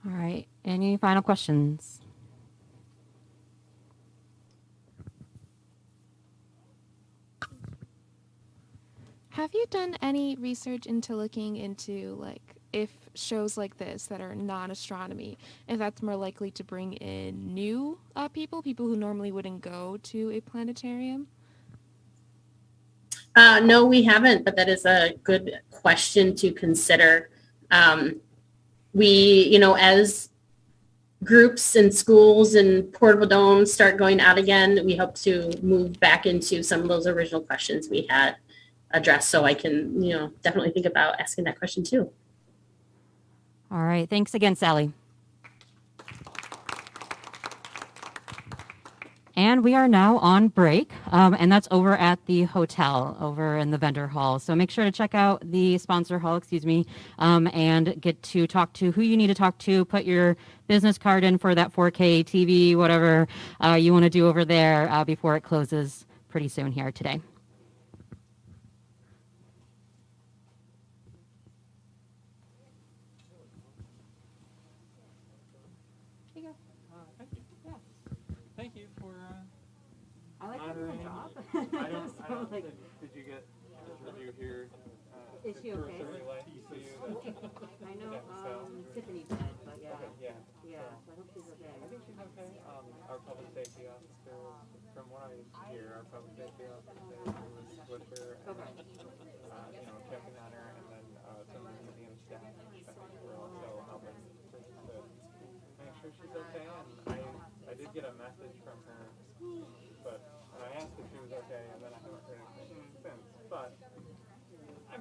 S12: All right. Any final questions?
S13: Have you done any research into looking into like if shows like this that are non-astronomy, if that's more likely to bring in new people who normally wouldn't go to a planetarium?
S22: No, we haven't, but that is a good question to consider. As groups and schools and portable domes start going out again, we hope to move back into some of those original questions we had addressed. So I can, definitely think about asking that question too.
S12: All right. Thanks again, Sally. And we are now on break, and that's over at the hotel, over in the vendor hall. So make sure to check out the sponsor hall, and get to talk to who you need to talk to. Put your business card in for that 4K TV, whatever you want to do over there before it closes pretty soon here today.
S7: Thank you for
S12: I like
S7: moderating.
S12: your job.
S7: I don't think, did you get a review here?
S12: Is she okay? I know Tiffany did, but yeah.
S7: Okay,
S12: Yeah, so I hope she's okay.
S7: I think she's okay. Our public safety officer, from what I hear, our public safety officer was with her, and, checking on her, and then some of the museum staff were also helping to make sure she's okay. And I did get a message from her